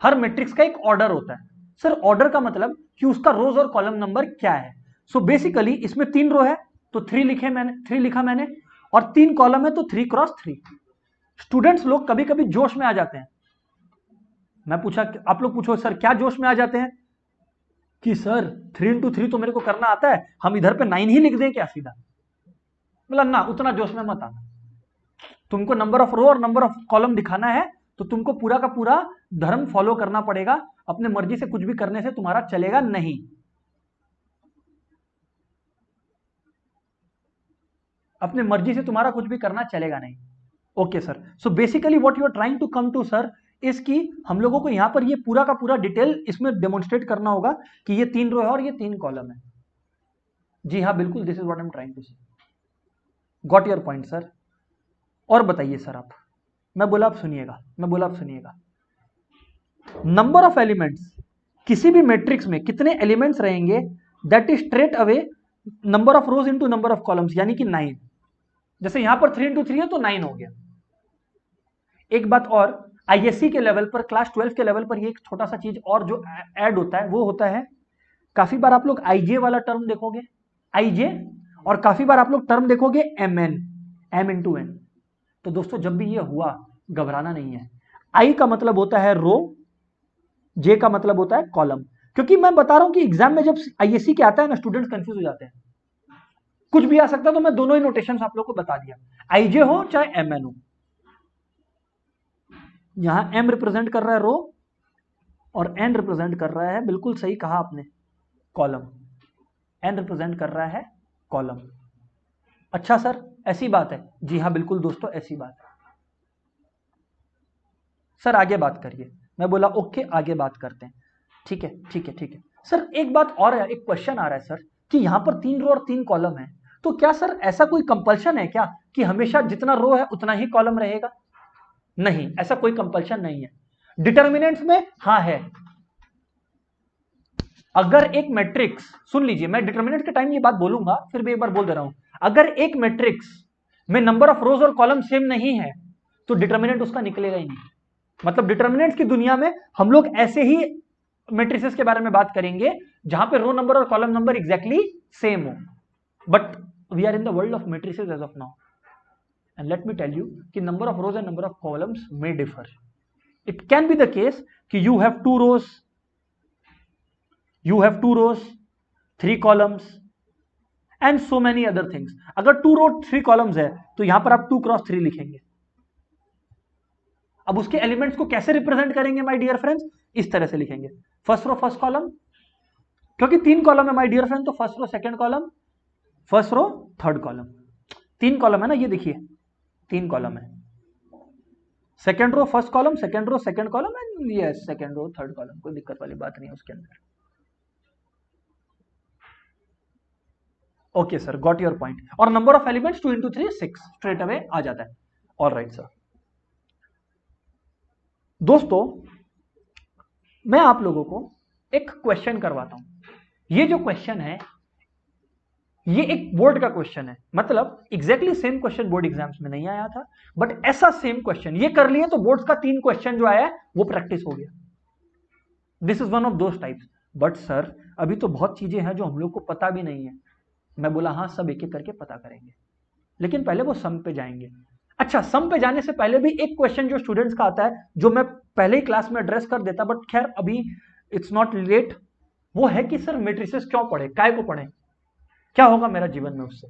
हर मैट्रिक्स का एक ऑर्डर होता है। सर ऑर्डर का मतलब कि उसका रोज और कॉलम नंबर क्या है। सो बेसिकली इसमें 3 रो है तो 3 लिखा मैंने, और 3 कॉलम है तो 3 क्रॉस 3। स्टूडेंट्स लोग कभी कभी जोश में आ जाते हैं। मैं पूछा, आप लोग पूछो सर क्या जोश में आ जाते हैं कि सर 3 into 3 तो मेरे को करना आता है, हम इधर पे 9 ही लिख दें क्या सीधा? मतलब ना उतना जोश में मत आना। तुमको नंबर ऑफ रो और नंबर ऑफ कॉलम दिखाना है तो तुमको पूरा का पूरा धर्म फॉलो करना पड़ेगा। अपने मर्जी से कुछ भी करने से तुम्हारा चलेगा नहीं। अपने मर्जी से तुम्हारा कुछ भी करना चलेगा नहीं। Okay sir, so basically what you are trying to come to sir इस की हम लोगों को यहां पर ये पूरा का पूरा डिटेल इसमें डेमोन्स्ट्रेट करना होगा कि ये 3 रो है और ये 3 कॉलम है। जी हाँ बिल्कुल, this is what I am trying to say. Got your point sir. और बताइए सर आप। मैं बोला आप सुनिएगा, नंबर ऑफ एलिमेंट्स किसी भी मैट्रिक्स में कितने एलिमेंट्स रहेंगे, that is straight away number of rose into number of columns, यानी कि 9। जैसे यहां पर 3 into 3 है तो 9 हो गया। एक बात और, आईएससी के लेवल पर, क्लास 12 के लेवल पर ये एक छोटा सा चीज और जो ऐड होता है वो होता है, काफी बार आप लोग आईजे वाला टर्म देखोगे, आईजे, और काफी बार आप लोग टर्म देखोगे एमएन, एम इंटू एन। तो दोस्तों जब भी ये हुआ घबराना नहीं है। आई का मतलब होता है रो, जे का मतलब होता है कॉलम। क्योंकि मैं बता रहा हूं कि एग्जाम में जब आईएससी के आता है ना, स्टूडेंट्स कंफ्यूज हो जाते हैं। कुछ भी आ सकता है, तो मैं दोनों ही नोटेशंस आप लोग को बता दिया, आईजे हो चाहे एमएन हो। यहां एम रिप्रेजेंट कर रहा है रो और एन रिप्रेजेंट कर रहा है, बिल्कुल सही कहा आपने, कॉलम। एन रिप्रेजेंट कर रहा है कॉलम। अच्छा सर ऐसी बात है? जी हाँ बिल्कुल दोस्तों ऐसी बात है। सर आगे बात करिए। मैं बोला ओके आगे बात करते हैं। ठीक है ठीक है ठीक है। सर एक बात और है, एक क्वेश्चन आ रहा है सर कि यहां पर 3 रो और 3 कॉलम है, तो क्या सर ऐसा कोई कंपल्शन है क्या कि हमेशा जितना रो है उतना ही कॉलम रहेगा? नहीं, ऐसा कोई कंपल्शन नहीं है। डिटर्मिनेंट्स में हाँ है। अगर एक मैट्रिक्स, सुन लीजिए मैं डिटर्मिनेंट के टाइम ये बात बोलूंगा, फिर भी एक बार बोल दे रहा हूं, अगर एक मैट्रिक्स में नंबर ऑफ रोज और कॉलम सेम नहीं है तो डिटर्मिनेंट उसका निकलेगा ही नहीं। मतलब डिटर्मिनेंट्स की दुनिया में हम लोग ऐसे ही मैट्रिसेस के बारे में बात करेंगे जहां पे रो नंबर और कॉलम नंबर एग्जैक्टली सेम हो, but we are in the world of matrices as of now, and let me tell you कि number of rows and number of columns may differ. It can be the case कि you have 2 rows, you have 2 rows 3 columns and so many other things। अगर 2 row 3 columns है तो यहां पर आप 2 cross 3 लिखेंगे। अब उसके एलिमेंट्स को कैसे रिप्रेजेंट करेंगे माय डियर फ्रेंड्स? इस तरह से लिखेंगे, फर्स्ट रो फर्स्ट कॉलम, क्योंकि 3 कॉलम है माय डियर फ्रेंड, तो first row second column, first row third column. 3 column है ना, ये देखिए 3 कॉलम है, second row first column, second row second column and yes second row third column. कोई दिक्कत वाली बात नहीं है उसके अंदर। Okay sir got your point. और number of elements 2 into 3 6 straight away आ जाता है। Alright sir. दोस्तों मैं आप लोगों को एक क्वेश्चन करवाता हूं। ये जो क्वेश्चन है ये एक बोर्ड का क्वेश्चन है, मतलब exactly same question board exams में नहीं आया था, बट ऐसा सेम क्वेश्चन ये कर लिए तो बोर्ड का 3 क्वेश्चन जो आया है वो प्रैक्टिस हो गया। This is one of those types. But sir अभी तो बहुत चीजें हैं जो हम लोग को पता भी नहीं है। मैं बोला हाँ सब एक एक करके पता करेंगे, लेकिन पहले वो सम पे जाएंगे। अच्छा सम पे जाने से पहले भी एक क्वेश्चन जो स्टूडेंट्स का आता है जो मैं पहले ही क्लास में एड्रेस कर देता, बट खैर अभी इट्स नॉट लेट, वो है कि सर मैट्रिसेस क्यों पढ़े, काय को पढ़े, क्या होगा मेरा जीवन में उससे?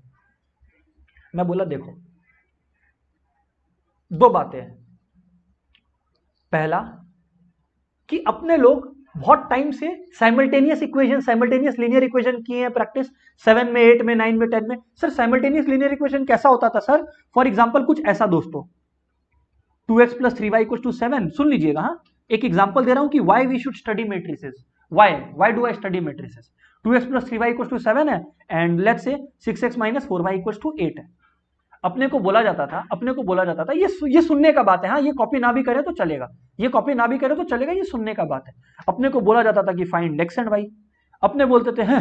मैं बोला देखो 2 बातें हैं। पहला कि अपने लोग बहुत टाइम से simultaneous equation, simultaneous linear equation किए हैं प्रैक्टिस 7 में 8 में 9 में 10 में। सर साइमल्टेनियस लीनियर इक्वेशन कैसा होता था सर? फॉर एग्जांपल कुछ ऐसा दोस्तों, 2x + 3y = 7। सुन लीजिएगा, हाँ एक एग्जांपल दे रहा हूं कि why we should study matrices. Why do I study matrices? 2x + 3y = 7 है and let's say 6x - 4y = 8 है। अपने को बोला जाता था ये सुनने का बात है, हाँ ये कॉपी ना भी करे तो चलेगा, ये कॉपी ना भी करे तो चलेगा, ये सुनने का बात है। अपने को बोला जाता था कि फाइंड x एंड y, अपने बोलते थे हैं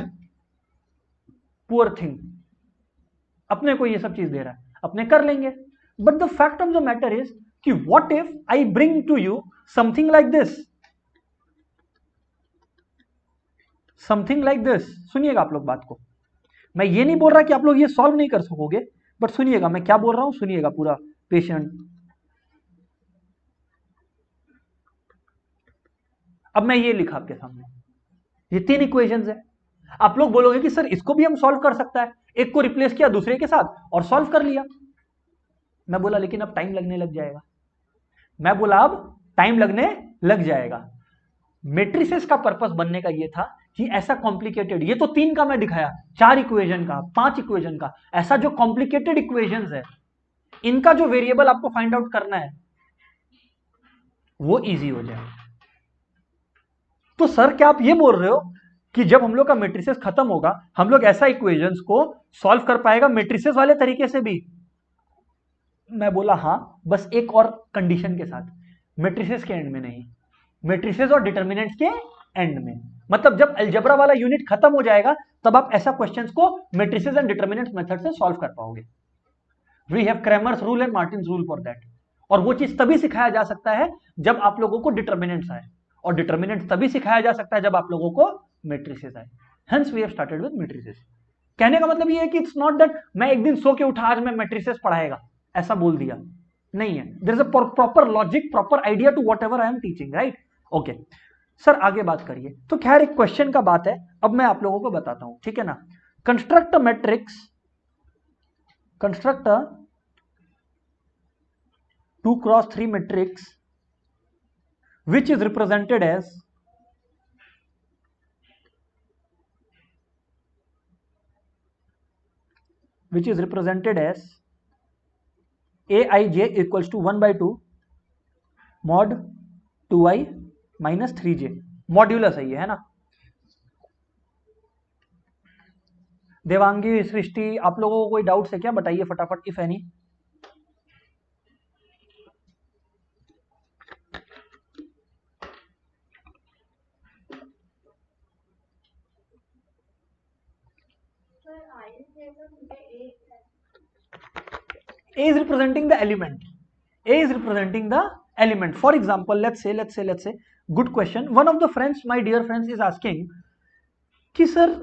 पुअर थिंग, अपने को ये सब चीज दे रहा है, अपने कर लेंगे। But the fact of the matter is कि what if I bring to you something like this, something like this. सुनिएगा आप लोग बात को, मैं ये नहीं बोल रहा कि आप लोग ये सॉल्व नहीं कर सकोगे, बट सुनिएगा मैं क्या बोल रहा हूं, सुनिएगा पूरा पेशेंट। अब मैं ये लिखा आपके सामने, ये 3 इक्वेशंस है। आप लोग बोलोगे कि सर इसको भी हम सॉल्व कर सकता है, एक को रिप्लेस किया दूसरे के साथ और सॉल्व कर लिया। मैं बोला लेकिन अब टाइम लगने लग जाएगा, मैं बोला अब टाइम लगने लग जाएगा। मैट्रिसेस का पर्पस बनने का ये था कि ऐसा कॉम्प्लिकेटेड, ये तो 3 का मैं दिखाया, 4 इक्वेशन का, 5 इक्वेशन का, ऐसा जो कॉम्प्लिकेटेड इक्वेशंस है इनका जो वेरिएबल आपको फाइंड आउट करना है वो इजी हो जाए। तो सर क्या आप ये बोल रहे हो कि जब हम लोग का मैट्रिसेस खत्म होगा हम लोग ऐसा इक्वेशंस को सॉल्व कर पाएगा मैट्रिसेस वाले तरीके से भी? मैं बोला हाँ, बस एक और कंडीशन के साथ, मैट्रिसेस के एंड में नहीं, मैट्रिसेस और डिटर्मिनेंट्स के एंड में। मतलब जब अलजेब्रा वाला यूनिट खत्म हो जाएगा तब आप ऐसा क्वेश्चंस को मैट्रिसेस एंड डिटर्मिनेंट्स मेथड से सॉल्व कर पाओगे। We have Cramer's rule and Martin's rule for that. और वो चीज तभी सिखाया जा सकता है जब आप लोगों को डिटर्मिनेंट्स आए, और डिटर्मिनेंट्स तभी सिखाया जा सकता है जब आप लोगों को मैट्रिसेस आए। Hence we have started with matrices. कहने का मतलब ये है कि इट्स नॉट दैट मैं एक दिन सो के उठा आज मैं मैट्रिसेस पढ़ाएगा ऐसा बोल दिया, नहीं है। There is a proper logic, proper idea to whatever I am teaching, right? Okay sir आगे बात करिए। तो खैर एक क्वेश्चन का बात है, अब मैं आप लोगों को बताता हूं, ठीक है ना। Construct a matrix construct a 2x3 matrix which is represented as aij equals to 1/2 mod 2i minus 3j. Modulus है ना? देवांगी, सृष्टि, आप लोगों को कोई डाउट्स है क्या? बताइए फटाफट, if any. A is representing the element. A is representing the element. For example, let's say, good question. One of the friends, my dear friends, is asking कि सर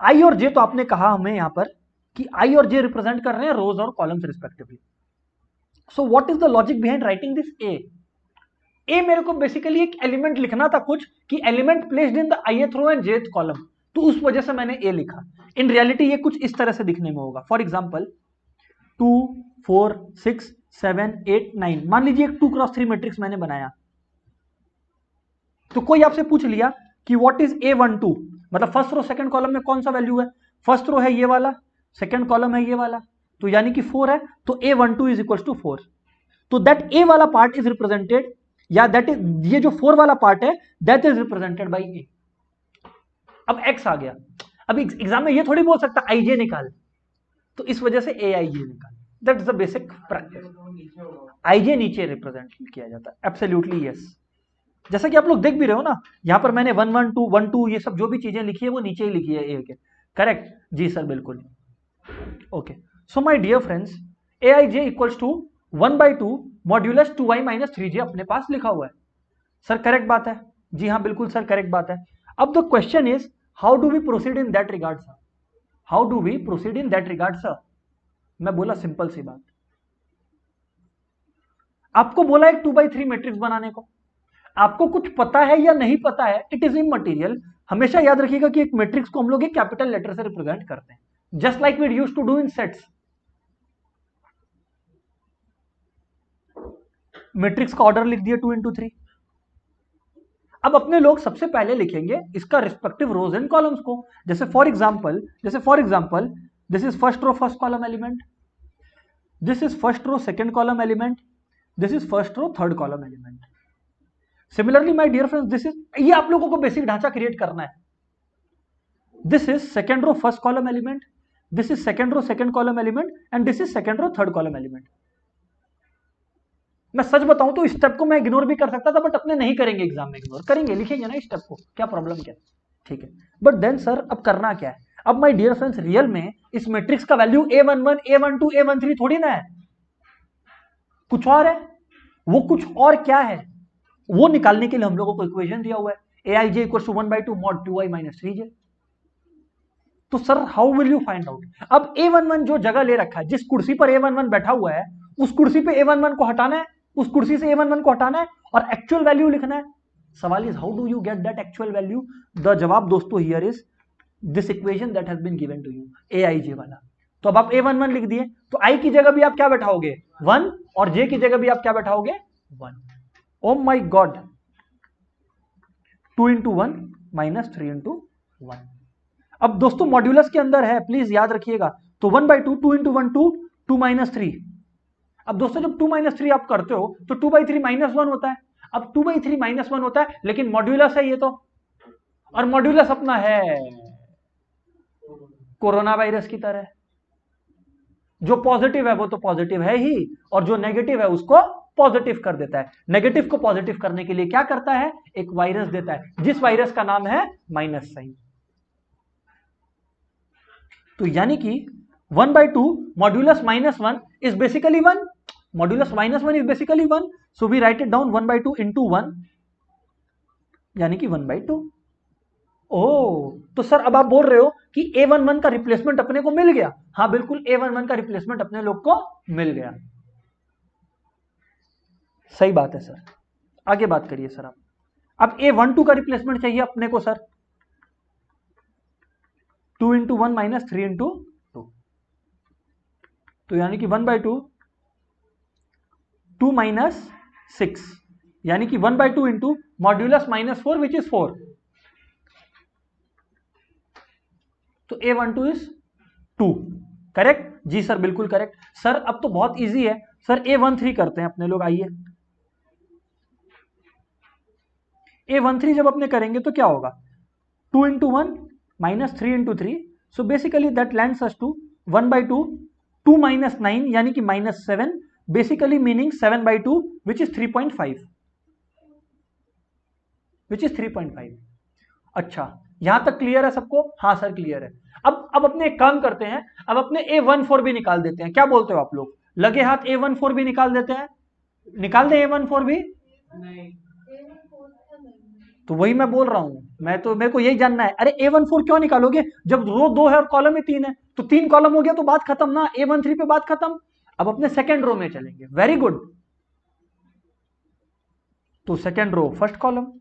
I और J तो आपने कहा हमें यहाँ पर कि I और J रिप्रेजेंट कर रहे हैं रोज और columns respectively. So what is the logic behind writing this A? A मेरे को बेसिकली एक एलिमेंट लिखना था कुछ कि element placed in the ith row and jth column, तो उस वजह से मैंने A लिखा. इन रियलिटी ये कुछ इस तरह से दिखने में होगा. For example 2, 4, 6, 7, 8, 9. मान लीजिए एक 2x3 मैट्रिक्स मैंने बनाया, तो कोई आपसे पूछ लिया कि व्हाट इज A12, मतलब फर्स्ट रो सेकंड कॉलम में कौन सा वैल्यू है? फर्स्ट रो है ये वाला, सेकंड कॉलम है ये वाला, तो यानी कि 4 है, तो A12 इज इक्वल टू 4. तो दैट A वाला पार्ट इज रिप्रेजेंटेड, या दैट इज, ये जो 4 वाला पार्ट है that is represented by A. अब X आ गया. अब एग्जाम में ये थोड़ी बोल सकता IJ निकाल, तो इस वजह से AIJ निकाल. That is the basic practice. IJ नीचे रिप्रेजेंट किया जाता है. Absolutely yes. जैसा कि आप लोग देख भी रहे हो ना, यहां पर मैंने 1 1 2 1 2 ये सब जो भी चीजें लिखी है वो नीचे ही लिखी है A के. करेक्ट जी सर, बिल्कुल. Okay, so my dear friends, AIJ equals to 1/2 modulus 2i minus 3j अपने पास लिखा हुआ है. सर करेक्ट बात है? जी हाँ बिल्कुल सर, करेक्ट बात है. अब the question is how do we proceed in that regard sir? How do we proceed in that regard sir? मैं बोला सिंपल सी बात. आपको बोला एक 2/3 मैट्रिक्स बनाने को, आपको कुछ पता है या नहीं पता है, इट इज इमटेरियल. हमेशा याद रखिएगा कि एक मैट्रिक्स को हम लोग एक कैपिटल लेटर से रिप्रेजेंट करते हैं, just like we used to do in sets. Matrix का ऑर्डर लिख दिया 2 into 3. अब अपने लोग सबसे पहले लिखेंगे इसका रिस्पेक्टिव रोज एंड कॉलम्स को. जैसे for example this is first row first column element, this is first row second column element, this is first row third column element. Similarly my dear friends, this is, ये आप लोगों को basic ढांचा create करना है. This is second row first column element, this is second row second column element, and this is second row third column element. मैं सच बताऊं तो इस स्टेप को मैं इग्नोर भी कर सकता था, बट अपने नहीं करेंगे, एग्जाम में इग्नोर करेंगे, लिखेंगे ना इस स्टेप को, क्या प्रॉब्लम क्या? ठीक है. बट देन सर अब करना क्या है? अब माय डियर फ्रेंड्स, रियल में इस मैट्रिक्स का वैल्यू A11, A12, A13 थोड़ी ना है, कुछ और है. वो कुछ और क्या है वो निकालने के लिए हम लोगों को इक्वेशन दिया हुआ है, AIJ equals to 1/2 mod 2i minus 3j. तो sir how will you find out? अब A11 जो जगह ले रखा है, जिस कुर्सी पर A11 बैठा हुआ है, उस कुर्सी पे A11 को हटाना है, उस कुर्सी से A11 को हटाना है और एक्चुअल वैल्यू लिखना है. सवाल is how do you get that actual value? The जवाब दोस्तों here is this equation that has been given to you, AIJ वाला. तो अब आप A11 लिख दिए, तो I की जगह भी आप क्या बैठाओगे? 1, और J की जगह भी आप क्या बैठाओगे? 1. Oh my God, 2 into 1 minus 3 into 1. अब दोस्तों मॉड्यूलस के अंदर है, प्लीज याद रखिएगा. तो 1/2, 2 into 1 2, 2 minus 3. अब दोस्तों जब 2 minus 3 आप करते हो तो 2/3 -1 होता है. अब 2/3 -1 होता है, लेकिन मॉड्यूलस है ये तो, और मॉड्यूलस अपना है कोरोना वायरस की तरह. जो पॉजिटिव है वो तो पॉजिटिव है ही, और जो नेगेटिव है उसको पॉजिटिव कर देता है. नेगेटिव को पॉजिटिव करने के लिए क्या करता है? एक वायरस देता है, जिस वायरस का नाम है माइनस साइन. तो यानी कि 1/2 modulus -1 is basically 1. Modulus -1 is basically 1. So we write it down 1/2 into 1, यानी कि 1/2. ओह, तो सर अब आप बोल रहे हो कि A11 का रिप्लेसमेंट अपने को मिल गया? हाँ बिल्कुल, A11 का रिप्लेसमेंट अपने लोग को मिल गया. सही बात है सर, आगे बात करिए सर आप. अब A12 का रिप्लेसमेंट चाहिए अपने को सर, 2 into 1 minus 3 into 2. तो यानी कि 1/2 2 माइनस 6, यानी कि 1/2 इंटू मॉड्यूलस -4 विच इज 4. तो A12 इज 2. करेक्ट जी सर, बिल्कुल करेक्ट सर. अब तो बहुत इजी है सर. A13 करते हैं अपने लोग. आइए A13 जब अपने करेंगे तो क्या होगा, 2 into 1 minus 3 into 3. So basically that lands us to 1/2 2 minus 9 यानी कि -7, basically meaning 7/2 which is 3.5, which is 3.5. अच्छा, यहां तक क्लियर है सबको? हाँ सर क्लियर है. अब अपने एक काम करते हैं, अब अपने A14 भी निकाल देते हैं. क्या बोलते हो आप लोग? लगे हाथ A14 भी निकाल देते हैं. निकाल दे A14 भी. नहीं, तो वही मैं बोल रहा हूं, मैं तो मेरे को यही जानना है. अरे A14 क्यों निकालोगे जब रो 2 है और कॉलम ही 3 है? तो 3 कॉलम हो गया तो बात खत्म ना. A13 पे बात खत्म. अब अपने सेकेंड रो में चलेंगे. Very good. तो सेकेंड रो फर्स्ट कॉलम,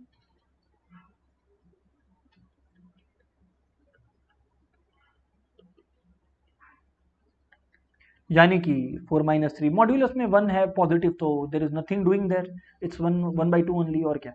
यानी कि 4 माइनस 3 मॉड्यूलस में 1 है पॉजिटिव, तो there is nothing doing there. It's 1/2 only. और क्या?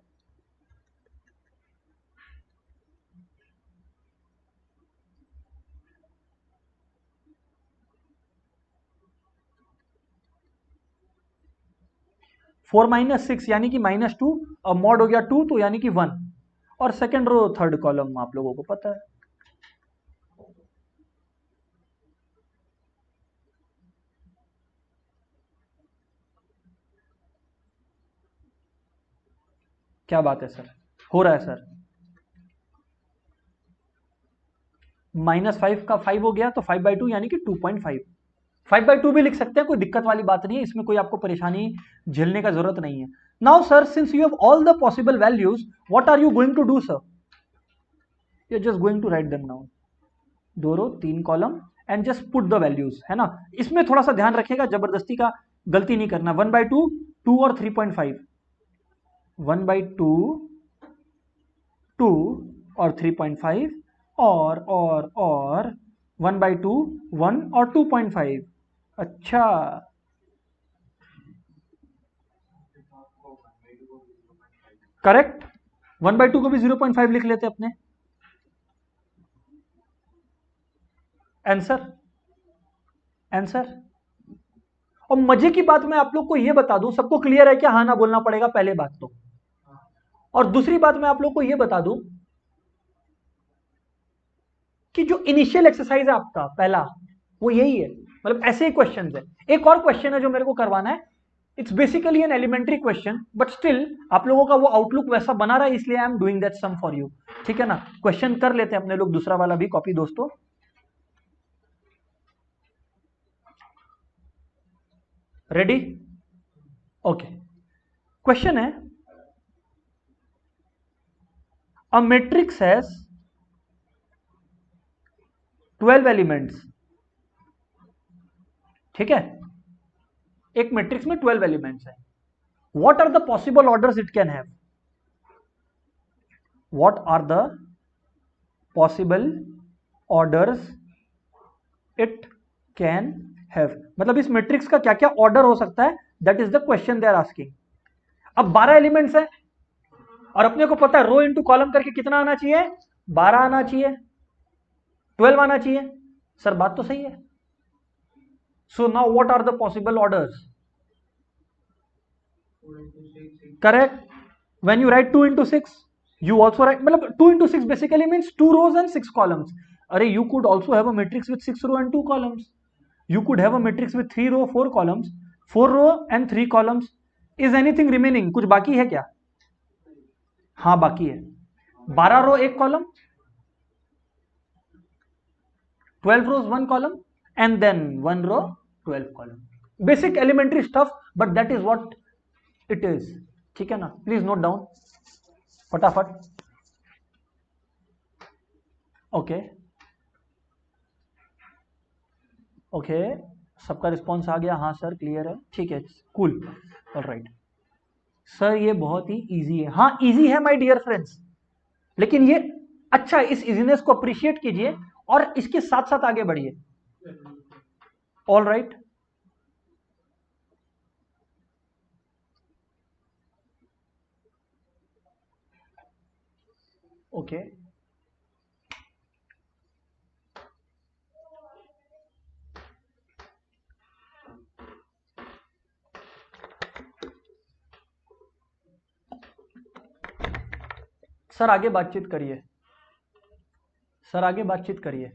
फोर माइनस 6 यानी कि -2, और मॉड हो गया 2 तो यानी कि 1. और सेकेंड रो थर्ड कॉलम आप लोगों को पता है. क्या बात है सर, हो रहा है सर. -5 का 5 हो गया तो 5/2 यानी कि 2.5. 5/2 भी लिख सकते हैं, कोई दिक्कत वाली बात नहीं है इसमें. कोई आपको परेशानी झेलने का जरूरत नहीं है. Now sir, since you have all the possible values, what are you going to do sir? You are just going to write them now. 2 row 3 column and just put the values, है ना. इसमें थोड़ा सा ध्यान रखिएगा, जबरदस्ती का गलती नहीं करना. 1/2 2 और 3.5. 1/2 2 और 3.5 और 1/2 1 और 2.5. अच्छा, करेक्ट. 1/2 को भी 0.5 लिख लेते अपने. Answer answer. और मजे की बात मैं आप लोग को यह बता दूं, सबको क्लियर है क्या? हाँ ना बोलना पड़ेगा पहले बात तो. और दूसरी बात मैं आप लोग को यह बता दूं कि जो इनिशियल एक्सरसाइज है आपका पहला, वो यही है. मतलब ऐसे ही क्वेश्चन है. एक और क्वेश्चन है जो मेरे को करवाना है. It's basically an elementary question, but still आप लोगों का वो आउटलुक वैसा बना रहा है, इसलिए I am doing that sum for you. ठीक है ना. क्वेश्चन कर लेते हैं अपने लोग दूसरा वाला भी कॉपी दोस्तों. रेडी? ओके. क्वेश्चन है, अ मैट्रिक्स हैज 12 एलिमेंट्स. ठीक है, एक मैट्रिक्स में 12 एलिमेंट्स है. What are the possible orders it can have? What are the possible orders it can have? मतलब इस मैट्रिक्स का क्या क्या ऑर्डर हो सकता है, that is the question they are asking. अब 12 एलिमेंट्स है और अपने को पता है रो इंटू कॉलम करके कितना आना चाहिए? 12 आना चाहिए, 12 आना चाहिए. सर बात तो सही है. So now what are the possible orders? 4 into 6, Correct. When you write 2 into 6, you also write, मतलब 2 into 6 basically means 2 rows and 6 columns. Array, you could also have a matrix with 6 row and 2 columns. You could have a matrix with 3 row 4 columns, 4 row and 3 columns. Is anything remaining? कुछ बाकी है क्या? हाँ बाकी है. 12 रो 1 column, 12 rows 1 column, and then 1 row 12 column. Basic elementary stuff, but that is what it is. ठीक है ना. प्लीज नोट डाउन फटाफट. ओके ओके, सबका रिस्पॉन्स आ गया. हाँ सर क्लियर है. ठीक है, कूल. ऑलराइट सर, ये बहुत ही इजी है. हाँ इजी है माय डियर फ्रेंड्स, लेकिन ये अच्छा, इस इजीनेस को अप्रिशिएट कीजिए और इसके साथ साथ आगे बढ़िए. ऑलराइट, ओके सर आगे बातचीत करिए, सर आगे बातचीत करिए।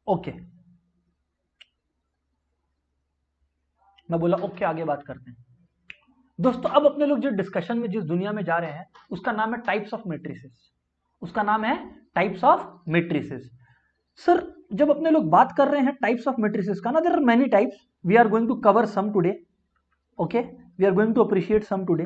ओके मैं बोला ओके आगे बात करते हैं। दोस्तों अब अपने लोग जो डिस्कशन में जिस दुनिया में जा रहे हैं उसका नाम है टाइप्स ऑफ मैट्रिसेस, उसका नाम है टाइप्स ऑफ मैट्रिसेस। सर जब अपने लोग बात कर रहे हैं टाइप्स ऑफ मैट्रिसेस का ना, there are many types, we are going to cover some today, okay we are going to appreciate some today,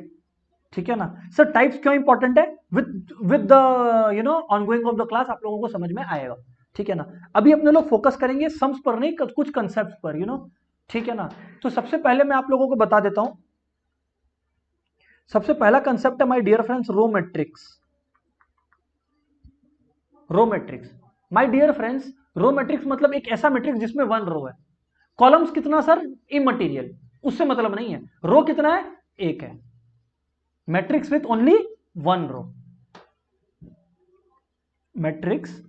ठीक है ना। सर टाइप्स क्यों इंपॉर्टेंट है, with the ongoing of the class आप लोगों को समझ में आएगा, ठीक है ना। अभी अपने लोग फोकस करेंगे सम्स पर नहीं, कुछ कंसेप्ट पर, ठीक है ना। तो सबसे पहले मैं आप लोगों को बता देता हूं, सबसे पहला कंसेप्ट है my dear friends row matrix. Row matrix my dear friends, row matrix मतलब एक ऐसा मैट्रिक्स जिसमें 1 रो है। कॉलम्स कितना सर, इमटेरियल, उससे मतलब नहीं है। रो कितना है, 1 है। Matrix with only 1 row, matrix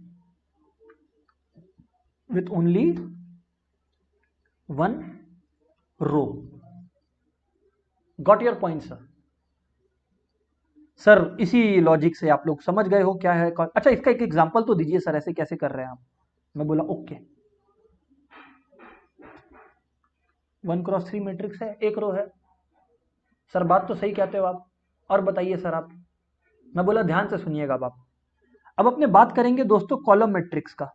with only 1 row. Got your point sir. Sir इसी लॉजिक से आप लोग समझ गए हो क्या है। अच्छा इसका एक एग्जांपल तो दीजिए सर, ऐसे कैसे कर रहे हैं आप। मैं बोला ओके 1x3 मैट्रिक्स है, 1 रो है। सर बात तो सही कहते हो आप, और बताइए सर आप। मैं बोला ध्यान से सुनिएगा आप। अब अपने बात करेंगे दोस्तों कॉलम मैट्रिक्स का।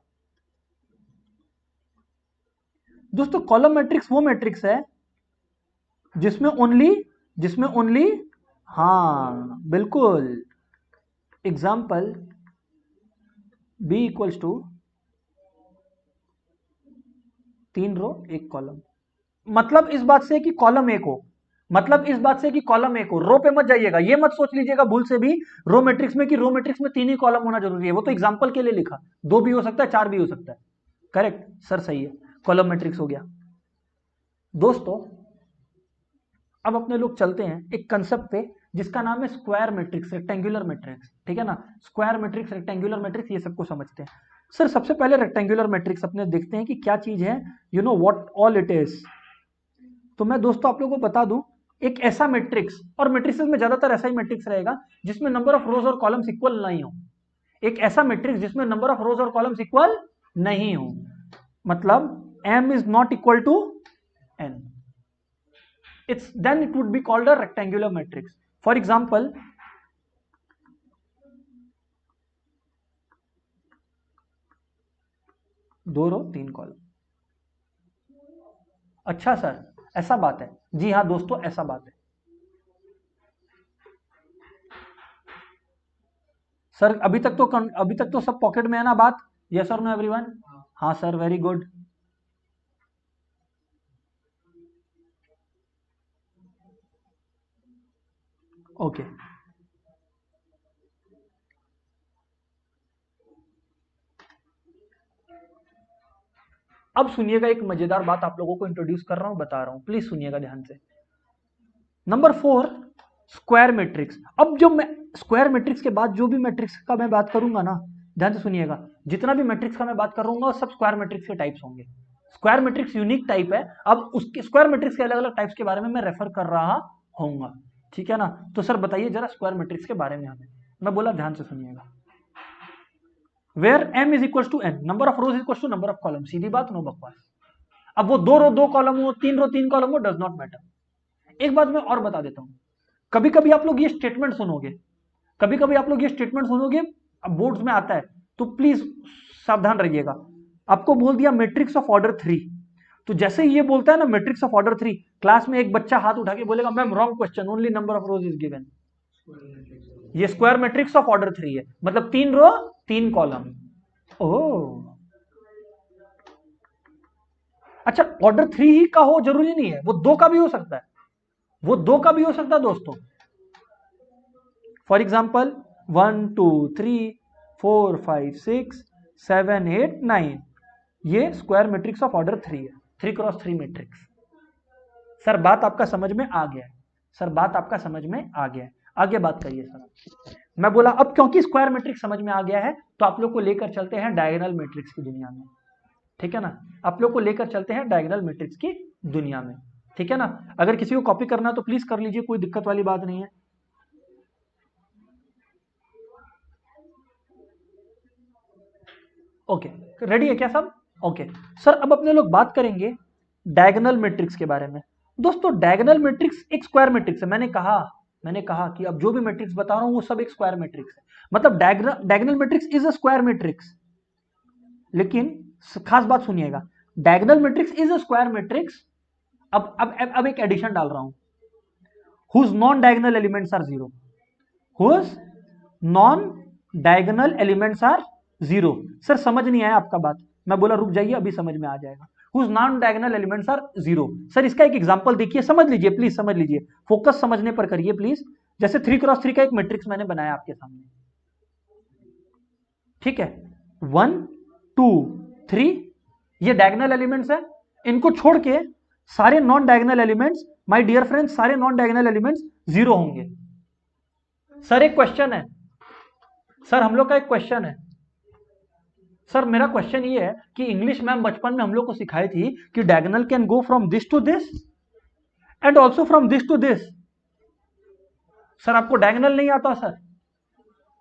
दोस्तों कॉलम मैट्रिक्स वो मैट्रिक्स है जिसमें ओनली हाँ बिल्कुल, example B equals to 3 row 1 column. मतलब इस बात से कि कॉलम 1 हो, मतलब इस बात से कि कॉलम 1 हो। रो पे मत जाइएगा, ये मत सोच लीजिएगा भूल से भी रो मैट्रिक्स में कि रो मैट्रिक्स में 3 ही कॉलम होना जरूरी है। वो तो एग्जाम्पल के लिए लिखा, 2 भी हो सकता है, 4 भी हो सकता है। करेक्ट सर, सही है, कॉलम मैट्रिक्स हो गया। दोस्तों अब अपने लोग चलते हैं एक कंसेप्ट पे जिसका नाम है स्क्वायर मैट्रिक्स, रेक्टेंगुलर मैट्रिक्स, ठीक है ना। स्क्वायर मैट्रिक्स, रेक्टेंगुलर मैट्रिक्स, ये सबको समझते हैं। सर सबसे पहले रेक्टेंगुलर मैट्रिक्स अपने देखते हैं कि क्या चीज है, you know what all it is. तो मैं दोस्तों आप लोगों को बता दूं, एक ऐसा मैट्रिक्स, और मैट्रिक्स में ज्यादातर ऐसा ही मैट्रिक्स रहेगा जिसमें नंबर ऑफ रोज और कॉलम्स इक्वल नहीं हो। एक ऐसा मैट्रिक्स जिसमें नंबर ऑफ रोज और कॉलम्स इक्वल नहीं हो, मतलब m is not equal to n, then it would be called a rectangular matrix. For example, दो रो 3 कॉलम। अच्छा सर ऐसा बात है, जी हाँ दोस्तों ऐसा बात है। सर अभी तक तो सब पॉकेट में है ना बात, यस और नो एवरीवन। हाँ सर वेरी गुड। ओके अब सुनिएगा, एक मजेदार बात आप लोगों को इंट्रोड्यूस कर रहा हूं, बता रहा हूं, प्लीज सुनिएगा ध्यान से। Number 4 square matrix. अब जो मैं स्क्वायर मैट्रिक्स के बाद जो भी मैट्रिक्स का मैं बात करूंगा ना, ध्यान से सुनिएगा, जितना भी मैट्रिक्स का मैं बात करूंगा सब स्क्वायर मैट्रिक्स के टाइप्स होंगे। स्क्वायर मैट्रिक्स यूनिक टाइप है, अब उसके स्क्वायर मैट्रिक्स के अलग अलग टाइप्स के बारे में मैं रेफर कर रहा होऊंगा, ठीक है ना। तो सर बताइए जरा स्क्वायर मैट्रिक्स के बारे में हमें। मैं बोला ध्यान से सुनिएगा, where m is equal to n, number of rows equal to number of columns, सीधी बात, नो बकवास। अब वो 2 रो 2 कॉलम हो, 3 रो 3 कॉलम हो, डज नॉट मैटर। एक बात मैं और बता देता हूं, कभी कभी आप लोग ये स्टेटमेंट सुनोगे, अब बोर्ड्स में आता है, तो प्लीज सावधान रहिएगा। आपको बोल दिया मैट्रिक्स ऑफ ऑर्डर 3, तो जैसे ही ये बोलता है ना मैट्रिक्स ऑफ ऑर्डर 3, क्लास में एक बच्चा हाथ उठा के बोलेगा ma'am wrong question, only number of rose is given. ये स्क्वायर मैट्रिक्स ऑफ ऑर्डर 3 है, मतलब 3 रो 3 कॉलम। ओह अच्छा, ऑर्डर 3 ही का हो जरूरी नहीं है, वो 2 का भी हो सकता है, दोस्तों। फॉर एग्जाम्पल 1 2 3 4 5 6 7 8 9, ये स्क्वायर मैट्रिक्स ऑफ ऑर्डर 3 है, 3x3 मैट्रिक्स। सर बात आपका समझ में आ गया है, आगे बात करिए सर। मैं बोला अब क्योंकि स्क्वायर मैट्रिक्स समझ में आ गया है तो आप लोग को लेकर चलते हैं डायगोनल मैट्रिक्स की दुनिया में, ठीक है ना। आप लोग को लेकर चलते हैं डायगोनल मैट्रिक्स की दुनिया में, ठीक है ना। अगर किसी को कॉपी करना है तो प्लीज कर लीजिए, कोई दिक्कत वाली बात नहीं है। ओके, रेडी है क्या सब? ओके सर, अब अपने लोग बात करेंगे डायगोनल मैट्रिक्स के बारे में। दोस्तों डायगोनल मैट्रिक्स एक स्क्वायर मैट्रिक्स है। मैंने कहा कि अब जो भी मैट्रिक्स बता रहा हूं वो सब एक स्क्वायर मैट्रिक्स है, मतलब diagonal matrix is a square matrix. लेकिन खास बात सुनिएगा, diagonal matrix is a square matrix. अब एक एडिशन डाल रहा हूं, whose non diagonal elements are zero, whose non diagonal elements are zero। Sir समझ नहीं आया आपका बात, मैं बोला रुक जाइए अभी समझ में आ जाएगा। whose non diagonal elements are zero, sir इसका एक एग्जांपल देखिए, समझ लीजिए प्लीज, समझ लीजिए, फोकस समझने पर करिए प्लीज। जैसे 3x3 का एक मैट्रिक्स मैंने बनाया आपके सामने, ठीक है, 1 2 3, ये डायगोनल एलिमेंट्स है। इनको छोड़ के सारे non diagonal elements, my dear friends, सारे नॉन डायगोनल एलिमेंट्स जीरो होंगे। सर एक क्वेश्चन है, सर हम लोग का एक क्वेश्चन है, सर मेरा क्वेश्चन ये है कि इंग्लिश मैम बचपन में हम लोग को सिखाई थी कि diagonal can go from this to this and also from this to this. Sir आपको डायगोनल नहीं आता सर?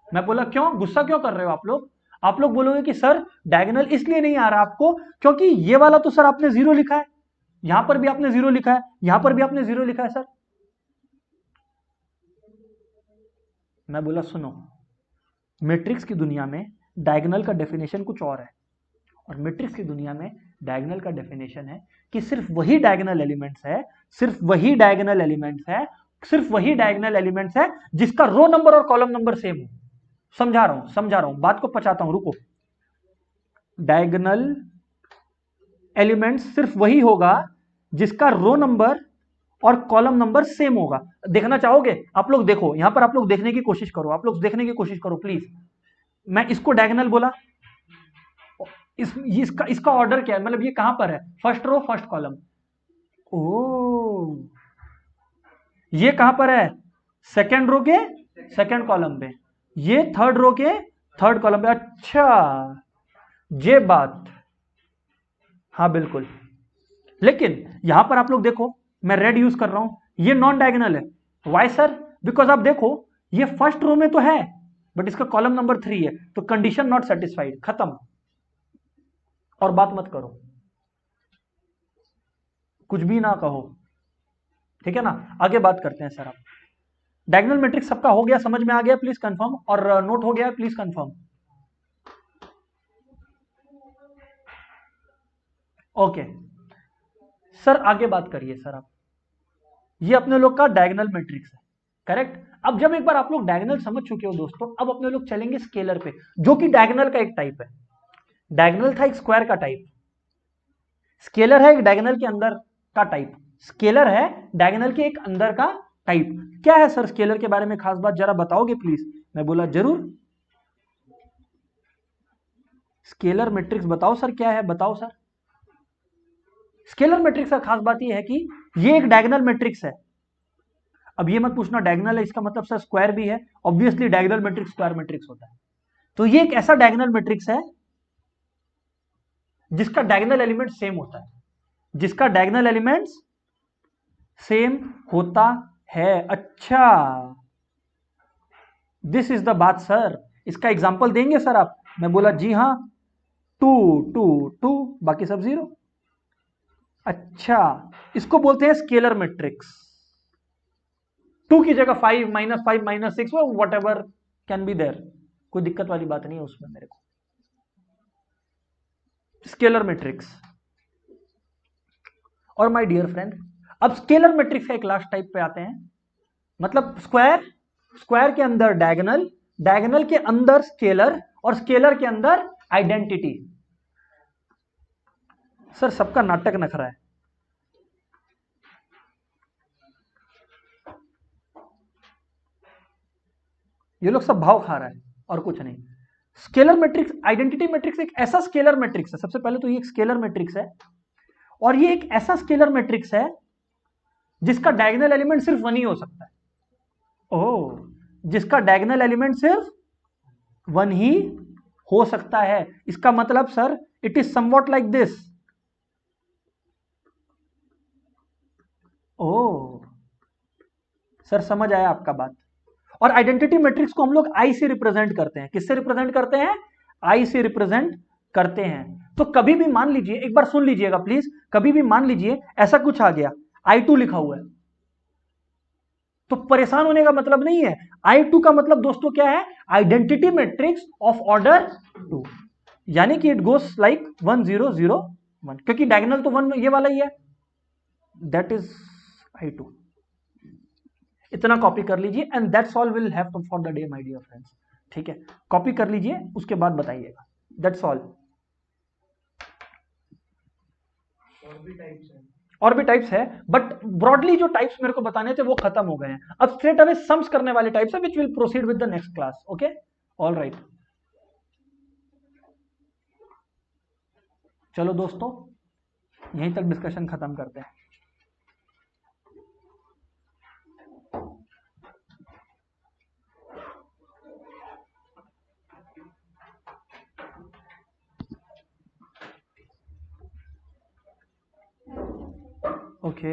मैं बोला क्यों, गुस्सा क्यों कर रहे हो आप लोग? आप लोग बोलोगे कि सर डायगोनल इसलिए नहीं आ रहा आपको क्योंकि ये वाला तो सर आपने जीरो लिखा है, यहां पर भी आपने जीरो लिखा है, यहां पर भी आपने जीरो लिखा है। सर मैं बोला सुनो, मैट्रिक्स की दुनिया में डायगोनल का डेफिनेशन कुछ और है, और मैट्रिक्स की दुनिया में डायगोनल का डेफिनेशन है कि सिर्फ वही डायगोनल एलिमेंट्स है, सिर्फ वही डायगोनल एलिमेंट्स है, सिर्फ वही डायगोनल एलिमेंट्स है जिसका रो नंबर और कॉलम नंबर सेम हो। समझा रहा हूं, बात को पचाता हूं, रुको। डायगोनल एलिमेंट्स सिर्फ वही होगा जिसका रो नंबर और कॉलम नंबर सेम होगा। देखना चाहोगे? आप लोग देखो, यहां पर आप लोग देखने की कोशिश करो, आप लोग देखने की कोशिश करो प्लीज। मैं इसको डायगोनल बोला, इसका ऑर्डर क्या है, मतलब ये कहां पर है? First row first column. ओ, ये कहां पर है? सेकेंड रो के सेकेंड कॉलम पे, ये थर्ड रो के थर्ड कॉलम पे। अच्छा ये बात, हाँ बिल्कुल। लेकिन यहां पर आप लोग देखो, मैं रेड यूज कर रहा हूं, ये नॉन डायगोनल है। Why sir? बिकॉज आप देखो ये फर्स्ट रो में तो है बट इसका कॉलम नंबर 3 है, तो कंडीशन नॉट सेटिस्फाइड, खत्म। और बात मत करो, कुछ भी ना कहो, ठीक है ना। आगे बात करते हैं सर। आप डायगोनल मैट्रिक्स सबका हो गया, समझ में आ गया प्लीज कंफर्म, और नोट हो गया प्लीज कंफर्म। ओके सर आगे बात करिए सर। आप ये अपने लोग का डायगोनल मैट्रिक्स है, करेक्ट। अब जब एक बार आप लोग डायगोनल समझ चुके हो दोस्तों, अब अपने लोग चलेंगे स्केलर पे, जो कि डायगोनल का एक टाइप है। डायगोनल था एक स्क्वायर का टाइप, स्केलर है एक डायगोनल के अंदर का टाइप। स्केलर है डायगोनल के एक अंदर का टाइप। क्या है सर स्केलर के बारे में खास बात, जरा बताओगे प्लीज? मैं बोला जरूर, स्केलर मैट्रिक्स बताओ सर, क्या है बताओ सर। स्केलर मैट्रिक्स का खास बात यह है कि ये एक डायगोनल मैट्रिक्स है। अब ये मत पूछना डायगोनल है इसका मतलब सर स्क्वायर भी है, obviously diagonal matrix square matrix होता है। तो ये एक ऐसा डायगोनल मैट्रिक्स है जिसका डायगोनल एलिमेंट सेम होता है, जिसका डायगोनल एलिमेंट्स सेम होता है। अच्छा दिस इज द बात सर, इसका एग्जांपल देंगे सर आप? मैं बोला जी हाँ, 2 2 2 बाकी सब जीरो। अच्छा इसको बोलते हैं स्केलर मैट्रिक्स। 2 की जगह 5 -5 -6 whatever can be there, कोई दिक्कत वाली बात नहीं है उसमें मेरे को। Scalar matrix. और माय डियर फ्रेंड, अब स्केलर मैट्रिक्स का एक लास्ट टाइप पे आते हैं, मतलब स्क्वायर, स्क्वायर के अंदर डायगोनल, डायगोनल के अंदर स्केलर, और स्केलर के अंदर आइडेंटिटी। सर सबका नाटक नखरा है, ये लोग सब भाव खा रहा है और कुछ नहीं। स्केलर मैट्रिक्स, आइडेंटिटी मैट्रिक्स एक ऐसा स्केलर मैट्रिक्स है, सबसे पहले तो ये एक स्केलर मैट्रिक्स है, और ये एक ऐसा स्केलर मैट्रिक्स है जिसका डायगोनल एलिमेंट सिर्फ 1 ही हो सकता है। ओह, जिसका डायगोनल एलिमेंट सिर्फ 1 ही हो सकता है। इसका मतलब sir it is somewhat like this. Oh sir, समझ आया आपका बात। और आइडेंटिटी मैट्रिक्स को हम लोग आई से रिप्रेजेंट करते हैं। किससे रिप्रेजेंट करते हैं? आई से रिप्रेजेंट करते हैं। तो कभी भी मान लीजिए, एक बार सुन लीजिएगा प्लीज, कभी भी मान लीजिए ऐसा कुछ आ गया, I2 लिखा हुआ है, तो परेशान होने का मतलब नहीं है। I2 का मतलब दोस्तों क्या है? आइडेंटिटी मैट्रिक्स ऑफ ऑर्डर 2, यानी कि इट गोस लाइक 1 0 0 1, क्योंकि डायगोनल तो 1 ये वाला ही है, दैट इज I2। इतना कॉपी कर लीजिए and that's all will have for the day my dear friends. ठीक है, कॉपी कर लीजिए, उसके बाद बताइएगा। That's all. और भी टाइप्स हैं। और भी टाइप्स है, बट ब्रॉडली जो टाइप्स मेरे को बताने थे वो खत्म हो गए हैं। अब स्ट्रेट अवे सम्स करने वाले टाइप्स है, which will proceed with the next class. Okay, all right. चलो दोस्तों, यहीं तक डिस्कशन खत्म करते हैं। ओके